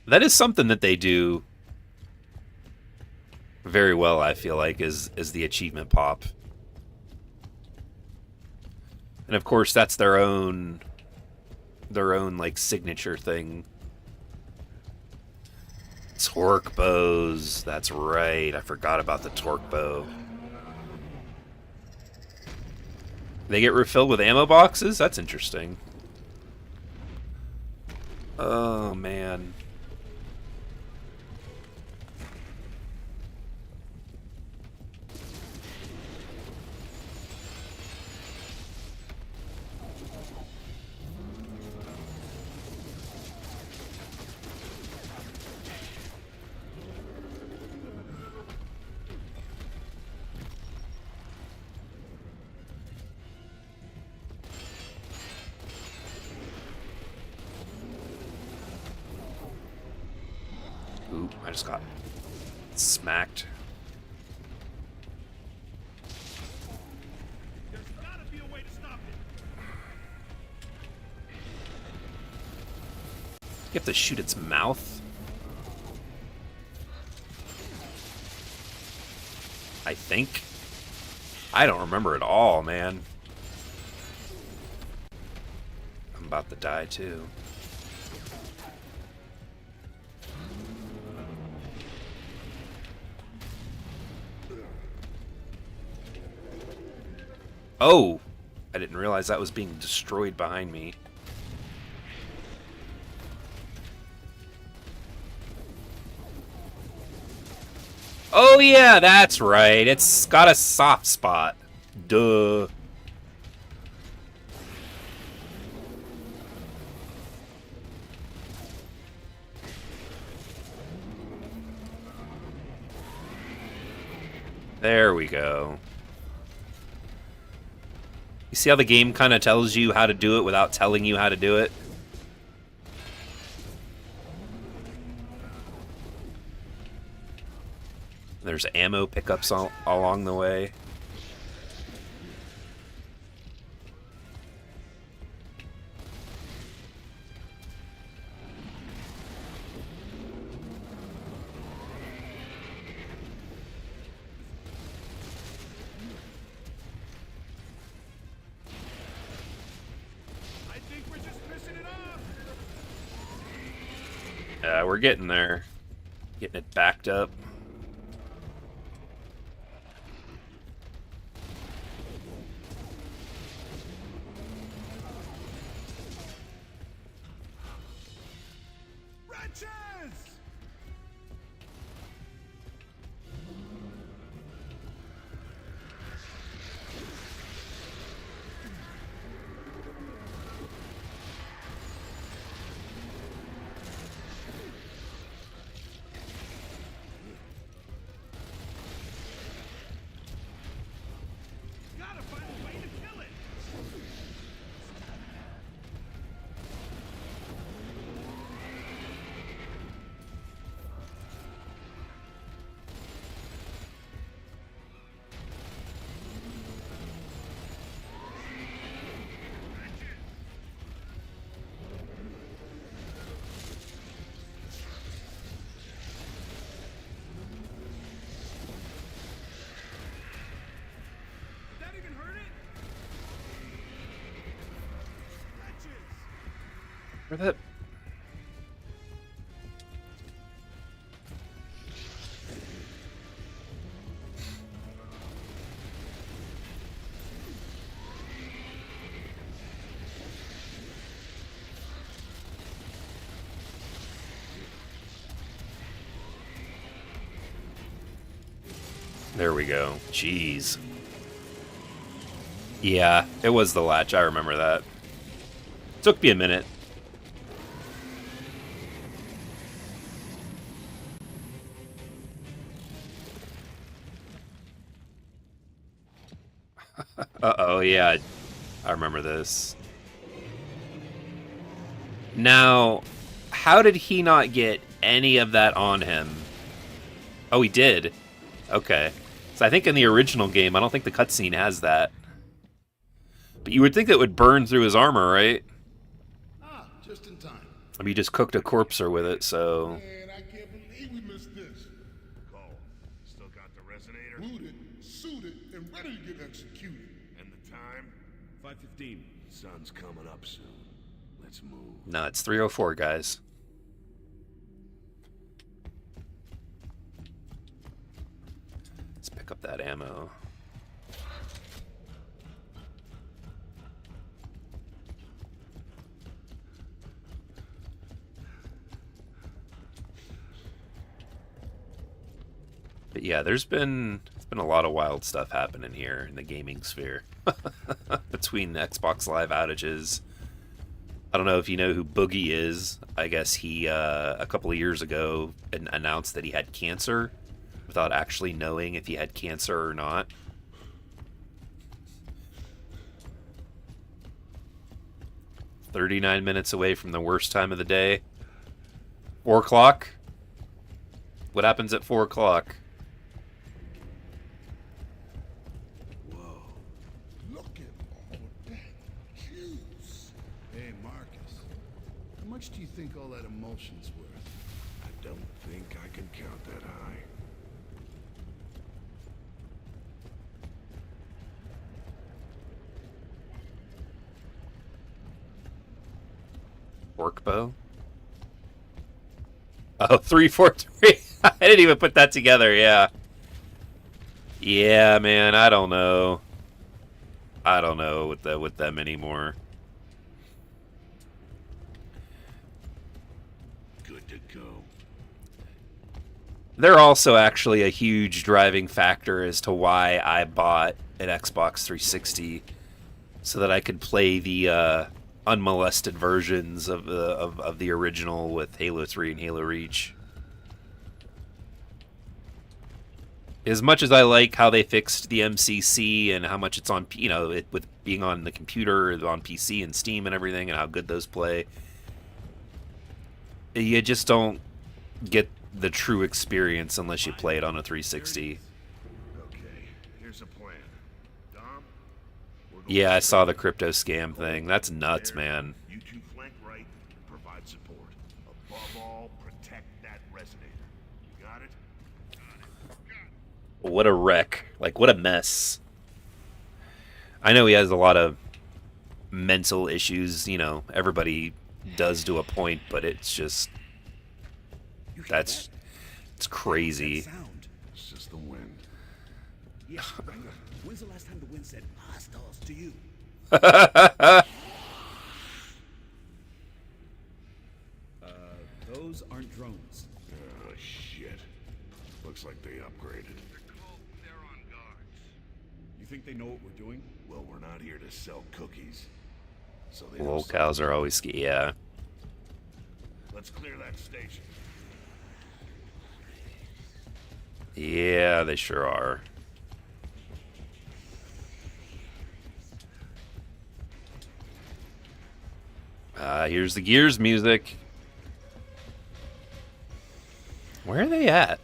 That is something that they do very well, I feel like, is the achievement pop. And of course, that's their own like signature thing. Torque bows. That's right. I forgot about the torque bow. They get refilled with ammo boxes? That's interesting. Oh, man. Ooh, I just got smacked. There's gotta be a way to stop it. You have to shoot its mouth? I think. I don't remember at all, man. I'm about to die, too. Oh! I didn't realize that was being destroyed behind me. Oh yeah, that's right. It's got a soft spot. Duh. There we go. You see how the game kind of tells you how to do it without telling you how to do it? There's ammo pickups along the way. I think we're just missing it up. Yeah, we're getting there. Getting it backed up. Wretches! Gotta find a way to kill it. Did that even hurt it? Wretches! Where that? There we go. Jeez. Yeah, it was the latch. I remember that. Took me a minute. Uh-oh, yeah. I remember this. Now, how did he not get any of that on him? Oh, he did. Okay. So I think in the original game, I don't think the cutscene has that. But you would think it would burn through his armor, right? Ah, just in time. I mean, you just cooked a corpser with it, so... Man, I can't believe we missed this. Cole, still got the resonator? Booted, suited, and ready to get executed. And the time? 5:15. Sun's coming up soon. Let's move. No, it's 3:04, guys. Let's pick up that ammo. But yeah, there's been a lot of wild stuff happening here in the gaming sphere. Between the Xbox Live outages. I don't know if you know who Boogie is. I guess he, a couple of years ago, announced that he had cancer without actually knowing if he had cancer or not. "39 minutes away from the worst time of the day. 4 o'clock? What happens at 4 o'clock? Look at all that juice. Hey, Marcus. How much do you think all that emulsion's worth? I don't think I can count that high. Work bow? Oh, 343. I didn't even put that together, yeah. Yeah, man, I don't know. I don't know with them anymore. Good to go. They're also actually a huge driving factor as to why I bought an Xbox 360 so that I could play the unmolested versions of the original with Halo 3 and Halo Reach. As much as I like how they fixed the MCC and how much it's on, you know, with being on the computer, on PC and Steam and everything, and how good those play, you just don't get the true experience unless you play it on a 360. Okay, here's a plan. Dom? We're going Yeah, I saw the crypto scam thing. That's nuts, man. You two flank right, provide support. Above all, protect that resonator. You got it? What a wreck. Like, what a mess. I know he has a lot of mental issues, you know, everybody does to a point, but it's just, it's crazy. Sound. It's just the wind. Yeah, right. When's the last time the wind said hostiles to you? Those aren't drones. Oh, shit. Looks like they upgraded. They're on guards. You think they know what we're doing? Well, we're not here to sell cookies. So they know Locals are always, yeah. Let's clear that station. Yeah, they sure are. Here's the Gears music. Where are they at?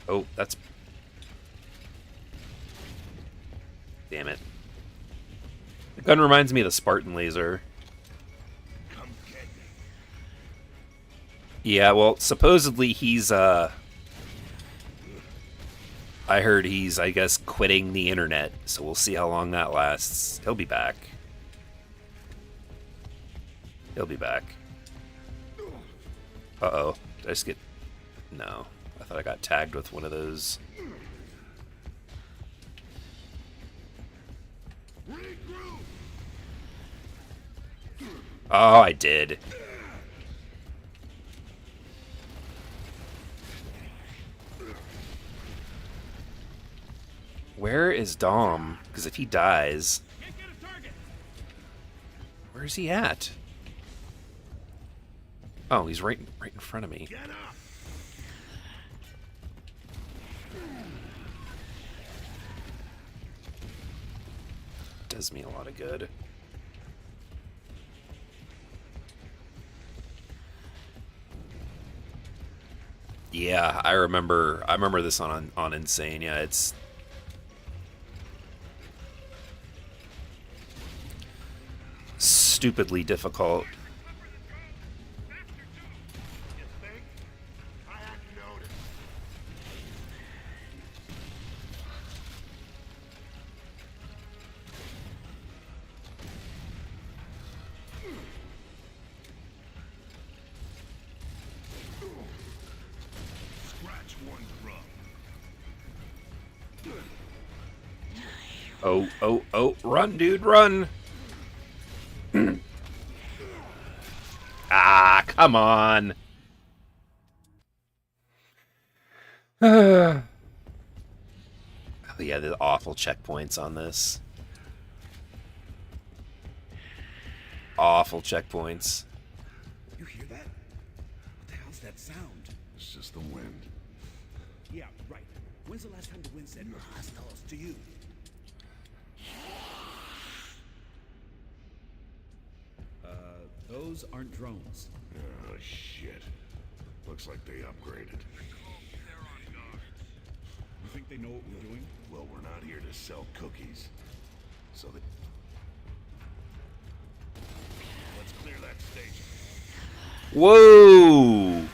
Oh, that's... Damn it. The gun reminds me of the Spartan laser. Come get me. Yeah, well, supposedly he's, I heard he's, I guess, quitting the internet, so we'll see how long that lasts. He'll be back. He'll be back. Uh-oh. Did I just get... No. I thought I got tagged with one of those Oh, I did. Where is Dom? Because if he dies... Where's he at? Oh, he's right in front of me. Get up! Does me a lot of good. Yeah, I remember this on Insane. Yeah, it's stupidly difficult. You think? I hadn't noticed. Scratch one rub. Oh, run, dude, run! Ah, come on! Oh yeah, the awful checkpoints on this. Awful checkpoints. You hear that? What the hell's that sound? It's just the wind. Yeah, right. When's the last time the wind said hostiles to you? Those aren't drones. Oh, shit. Looks like they upgraded. You think they know what we're doing? Well, we're not here to sell cookies. So they... Let's clear that station. Whoa!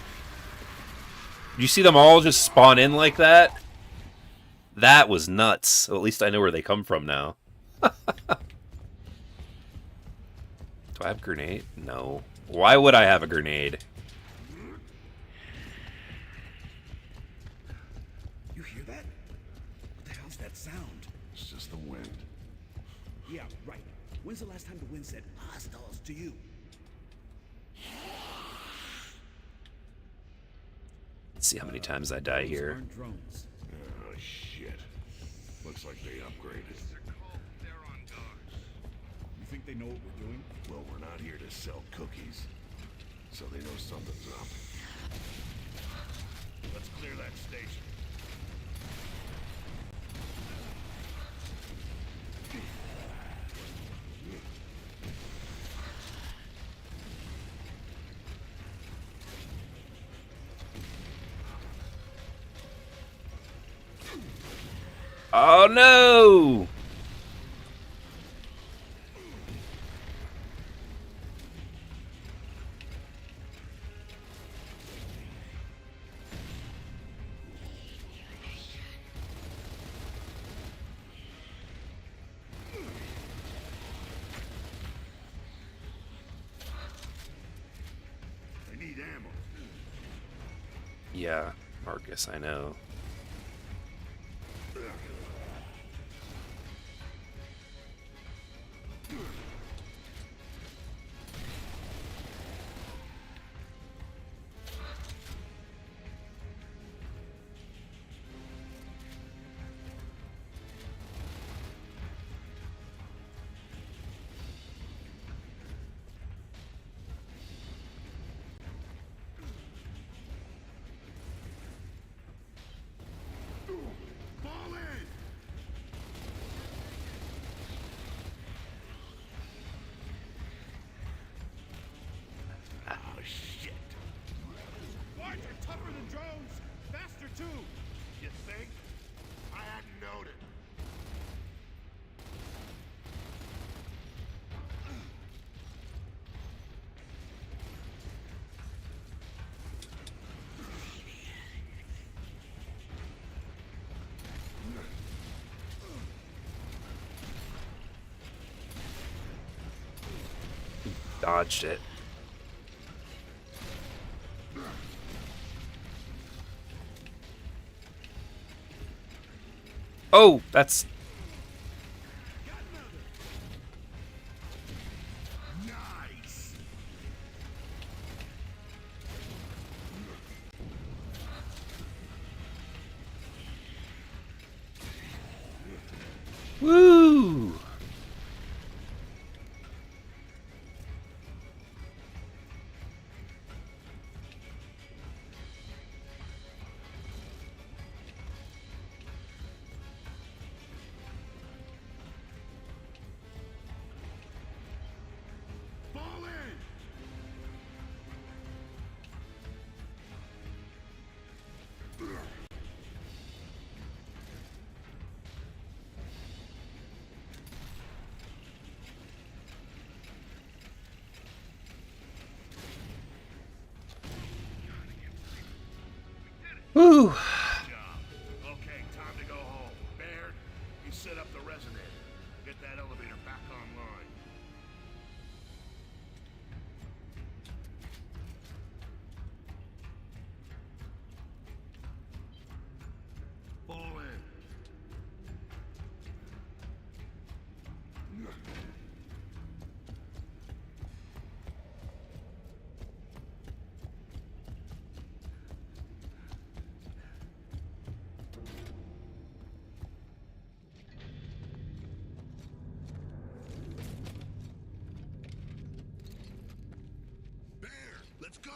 You see them all just spawn in like that? That was nuts. Well, at least I know where they come from now. Do I have a grenade? No. Why would I have a grenade? You hear that? What the hell's that sound? It's just the wind. Yeah, right. When's the last time the wind said hostiles to you? Let's see how many times I die Those here. aren't drones. Oh, shit. Looks like they upgraded. You think they know what we're doing? Well, we're not here to sell cookies. So they know something's up. Let's clear that station. Oh no! I need ammo. Yeah, Marcus, I know. Fall in! Oh, shit. Larger, tougher than drones. Faster, too. You think? I hadn't noticed. Dodged it. Oh, that's... Nice! Whew. Job. Okay, time to go home. Baird, you set up the resonator. Get that elevator back online. Fall in. Bear, let's go!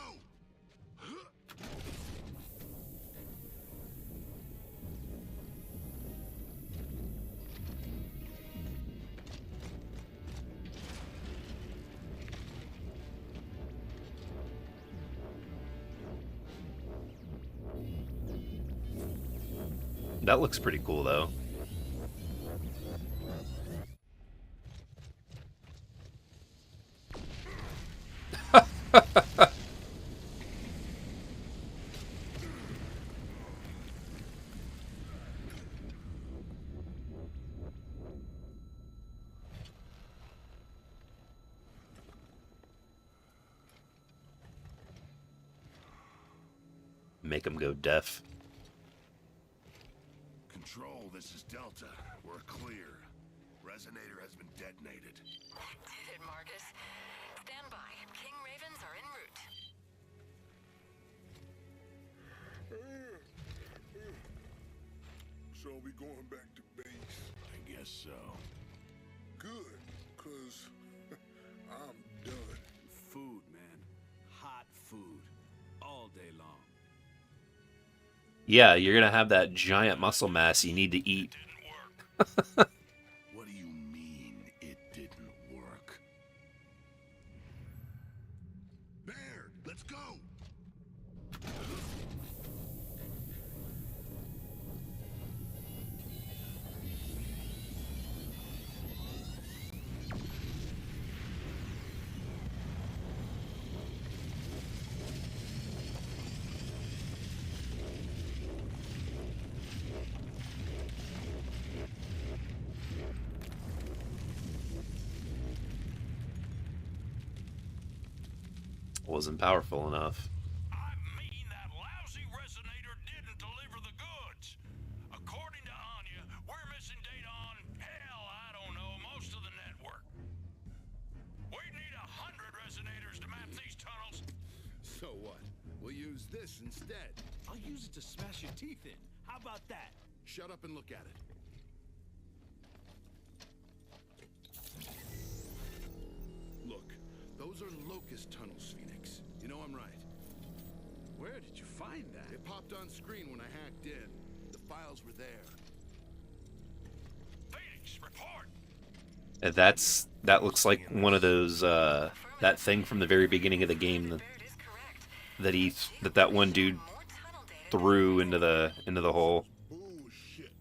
That looks pretty cool, though. Make him go deaf. Control, this is Delta. We're clear. Resonator has been detonated. Did it, Marcus? Stand by. King Ravens are en route. So we going back to base? I guess so. Good, cause I'm done. Food, man. Hot food. All day long. Yeah, you're gonna have that giant muscle mass you need to eat. What do you mean it didn't work? Bear, let's go! Wasn't powerful enough. I mean, that lousy resonator didn't deliver the goods. According to Anya, we're missing data on, hell, I don't know, most of the network. We need 100 resonators to map these tunnels. So what? We'll use this instead. I'll use it to smash your teeth in. How about that? Shut up and look at it. Look, those are locust tunnels, Phoenix. You know I'm right. Where did you find that? It popped on screen when I hacked in. The files were there. Phoenix, report. That looks like one of those that thing from the very beginning of the game Baird is correct. that one dude More tunnel data. threw into the hole. Bullshit.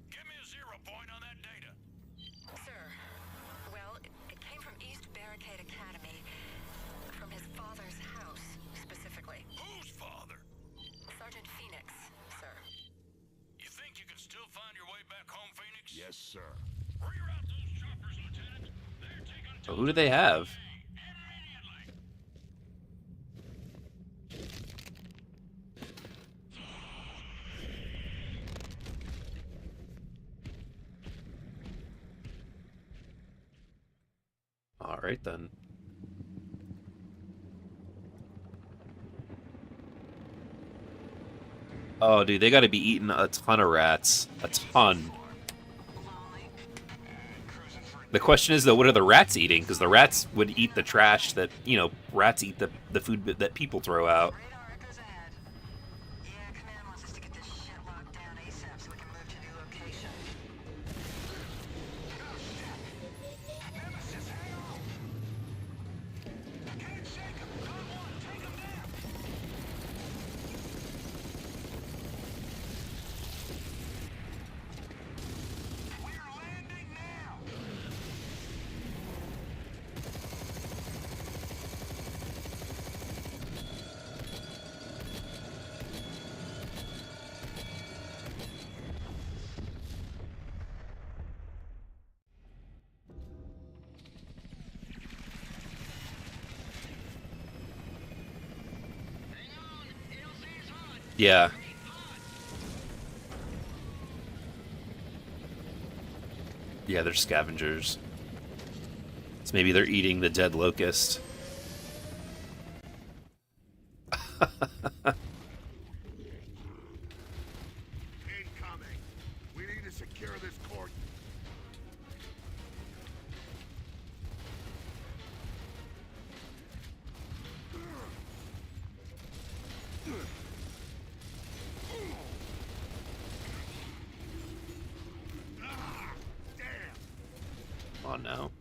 Give me a 0 point on that data. Sir, well, it came from East Barricade Academy. From his father's house, specifically. Whose father? Sergeant Phoenix, sir. You think you can still find your way back home, Phoenix? Yes, sir. Reroute those choppers, Lieutenant. They're taking Oh, who do they have? immediately. All right then. Oh, dude, they got to be eating a ton of rats. A ton. The question is, though, what are the rats eating? Because the rats would eat the trash that, rats eat the food that people throw out. Radar echoes ahead. Yeah, Command wants us to get this shit locked down ASAP so we can move to new location. Yeah. Yeah, they're scavengers. So maybe they're eating the dead locust. Incoming. We need to secure this court. Ah, damn. Come on now.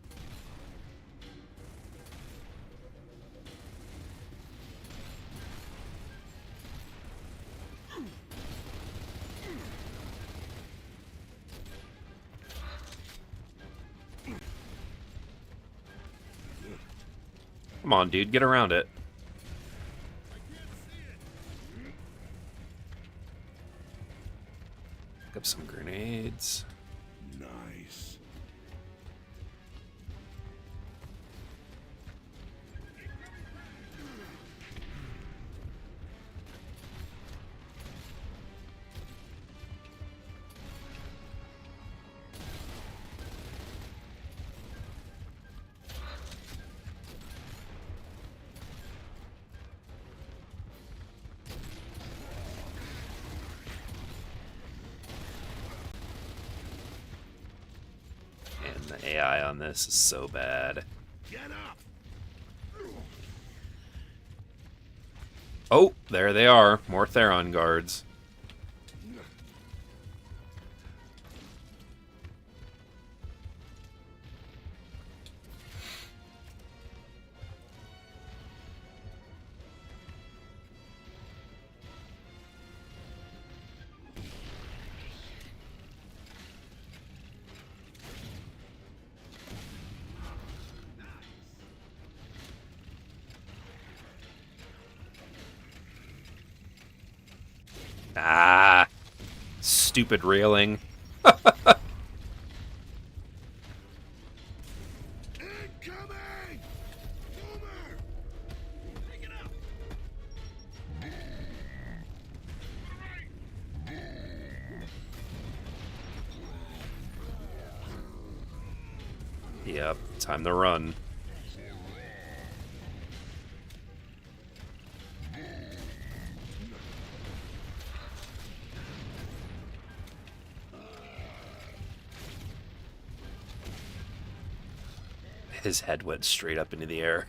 Come on, dude, get around it. Pick up some grenades. Nice. And the AI on this is so bad. Get up. Oh, there they are. More Theron guards. Ah, stupid railing. Incoming. Boomer. Pick it up. Yep, time to run. His head went straight up into the air.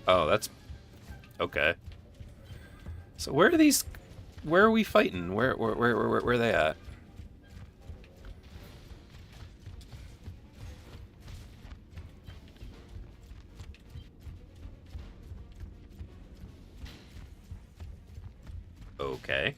Oh, that's okay. So where are these? Where are we fighting? Where are they at? Okay.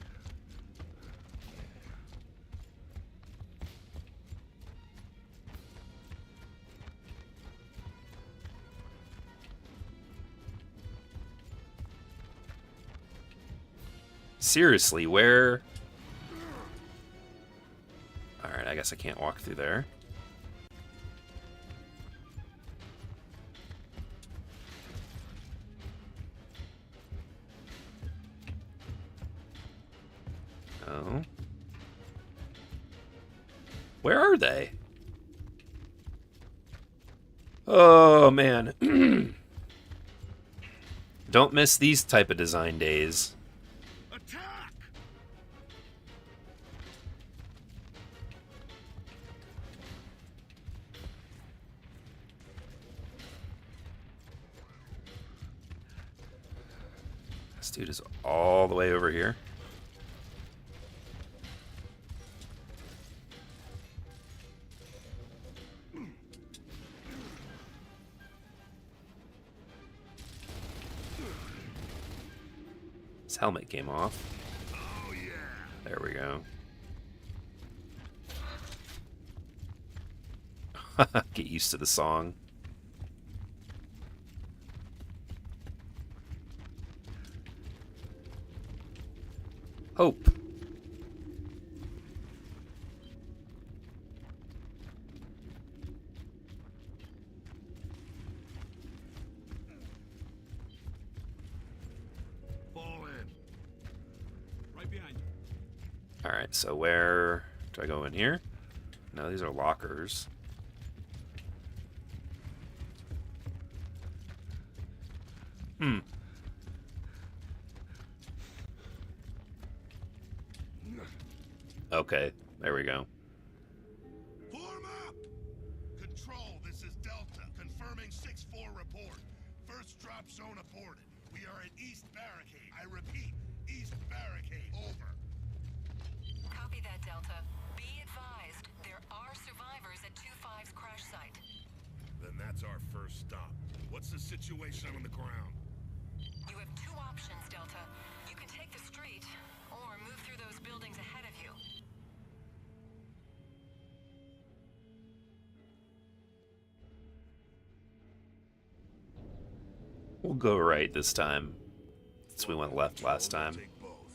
Seriously, where? Alright, I guess I can't walk through there. Oh. Where are they? Oh, man. Don't miss these type of design days. Attack. This dude is all the way over here. His helmet came off. Oh yeah. There we go. Get used to the song. Hope. Fall in. Right behind you. Alright, so where do I go in here? No, these are lockers. Okay, there we go. Form up! Control, this is Delta. Confirming 6-4 report. First drop zone aborted. We are at East Barricade. I repeat, East Barricade. Over. Copy that, Delta. Be advised, there are survivors at 2-5's crash site. Then that's our first stop. What's the situation on the ground? You have two options, Delta. You can take the street, or move through those buildings ahead of you. We'll go right this time, since we went left last time. Take both.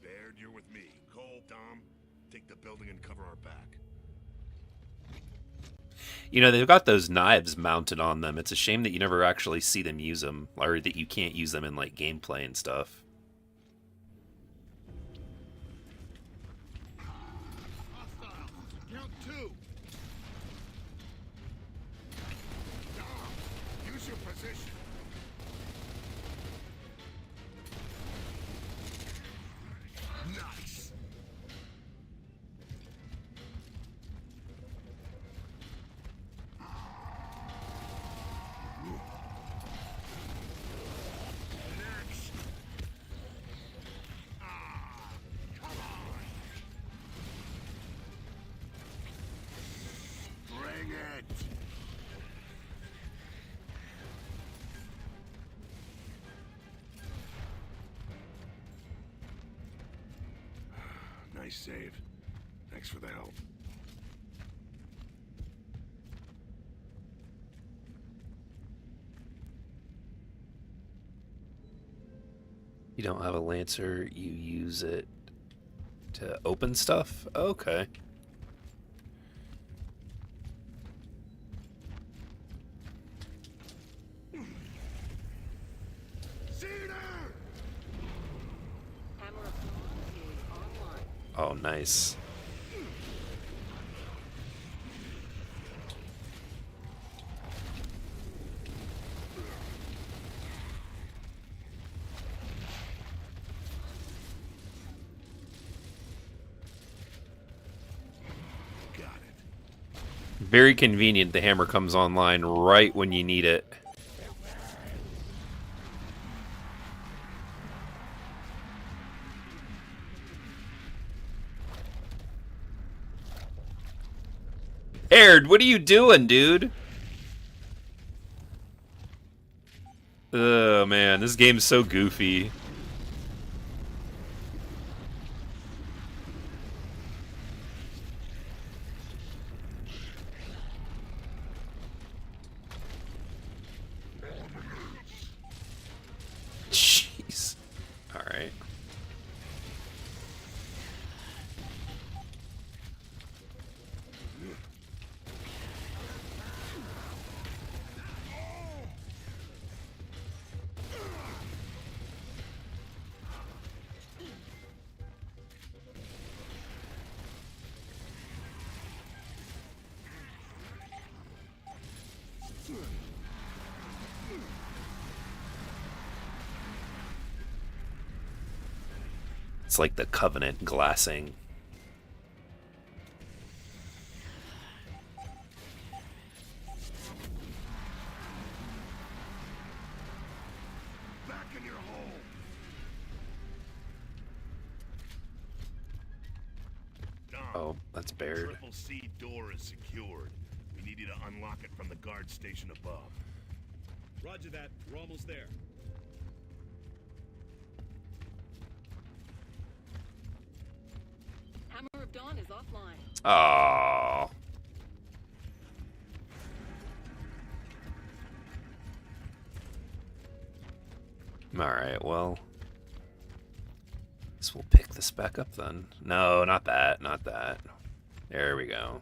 Baird, you're with me. Cole, Dom, take the building and cover our back. You know, they've got those knives mounted on them. It's a shame that you never actually see them use them, or that you can't use them in, like, gameplay and stuff. Hostile. Count 2. Dom, use your position. Nice. Next. Come on. Bring it. Nice save. Thanks for the help. You don't have a Lancer, you use it to open stuff? Okay. Cedar! Hammer of Dawn is online. Oh, nice. Got it. Very convenient the hammer comes online right when you need it. Aird, what are you doing, dude? Oh man, this game's so goofy. Jeez. Alright. It's like the Covenant glassing. Back in your hole. Dom, Oh, that's Baird. Triple C door is secured. We need you to unlock it from the guard station above. Roger that. We're almost there. Hammer of Dawn is offline. Oh. Alright, well. Guess we'll pick this back up then. No, not that, not that. There we go.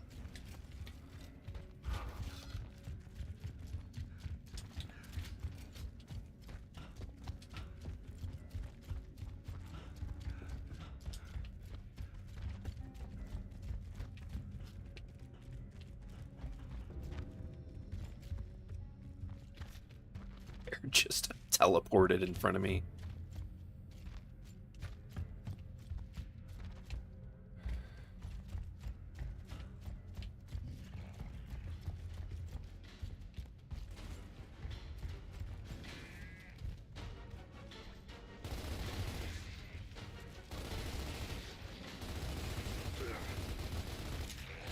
Just teleported in front of me.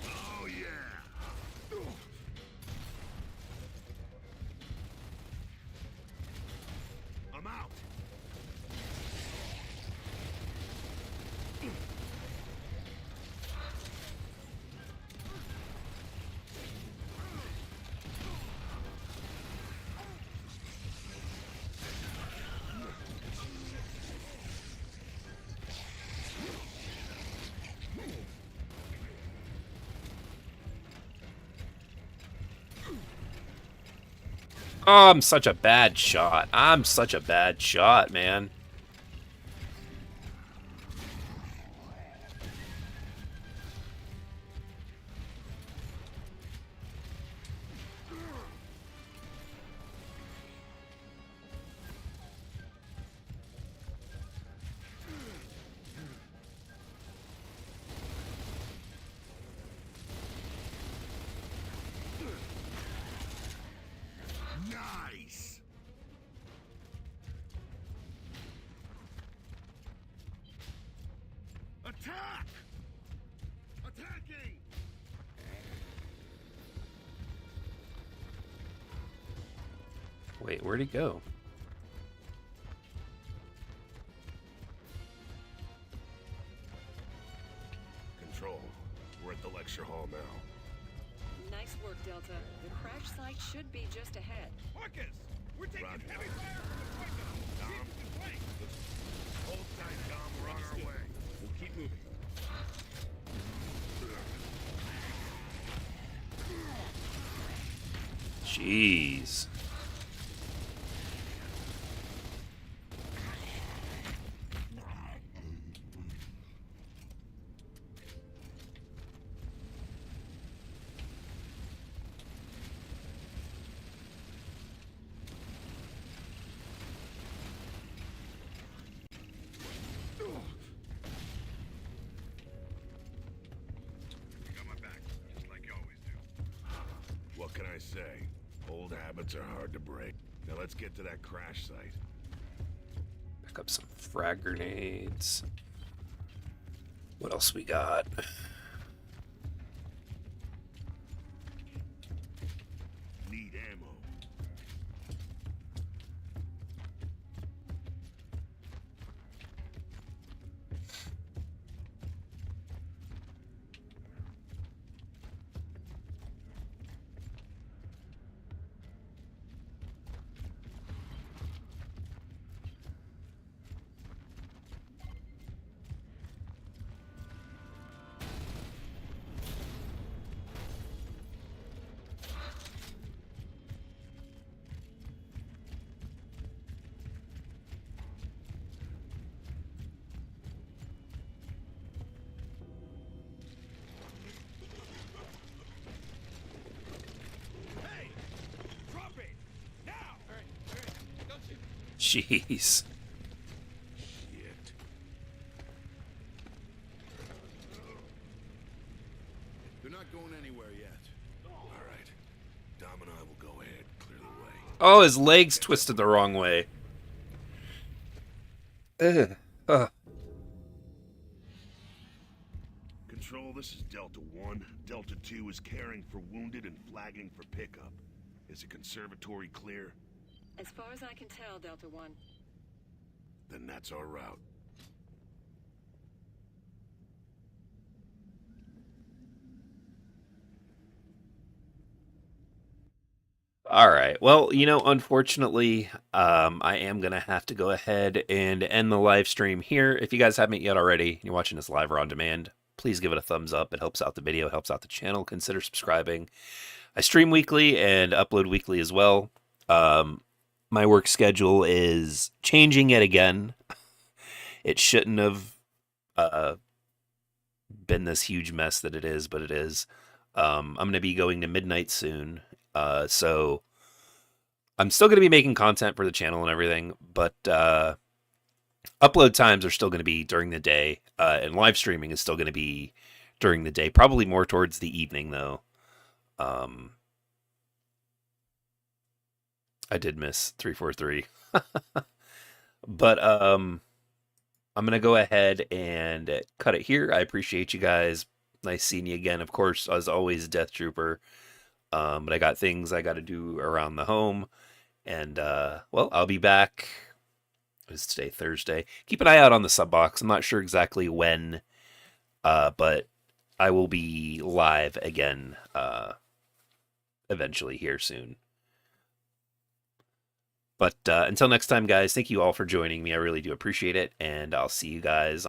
Oh, yeah. I'm out. Oh, I'm such a bad shot. I'm such a bad shot, man. Nice. Attack! Attacking! Wait, where'd he go? Control. We're at the lecture hall now. Nice work, Delta. The crash site should be just ahead. Marcus! We're taking heavy fire from the front now. Dom, hold tight, Dom. We're on our way. We'll keep moving. Jeez. You got my back, just like you always do. What can I say? Old habits are hard to break. Now let's get to that crash site. Pick up some frag grenades. What else we got? Need ammo. Jeez. Shit. They're not going anywhere yet. All right. Dom and I will go ahead, clear the way. Oh, his legs twisted the wrong way. Ugh. Control, this is Delta 1. Delta 2 is caring for wounded and flagging for pickup. Is the conservatory clear? As far as I can tell, Delta 1. Then that's our route. All right. Well, unfortunately, I am going to have to go ahead and end the live stream here. If you guys haven't yet already, and you're watching this live or on demand, please give it a thumbs up. It helps out the video, helps out the channel. Consider subscribing. I stream weekly and upload weekly as well. My work schedule is changing yet again. It shouldn't have been this huge mess that it is, but it is. I'm going to be going to midnight soon. So I'm still going to be making content for the channel and everything, but upload times are still going to be during the day, and live streaming is still going to be during the day, probably more towards the evening, though. I did miss 343. But I'm going to go ahead and cut it here. I appreciate you guys. Nice seeing you again. Of course, as always, Death Trooper. But I got things I got to do around the home. And, well, I'll be back. It's today, Thursday. Keep an eye out on the sub box. I'm not sure exactly when, but I will be live again eventually here soon. But until next time, guys, thank you all for joining me. I really do appreciate it. And I'll see you guys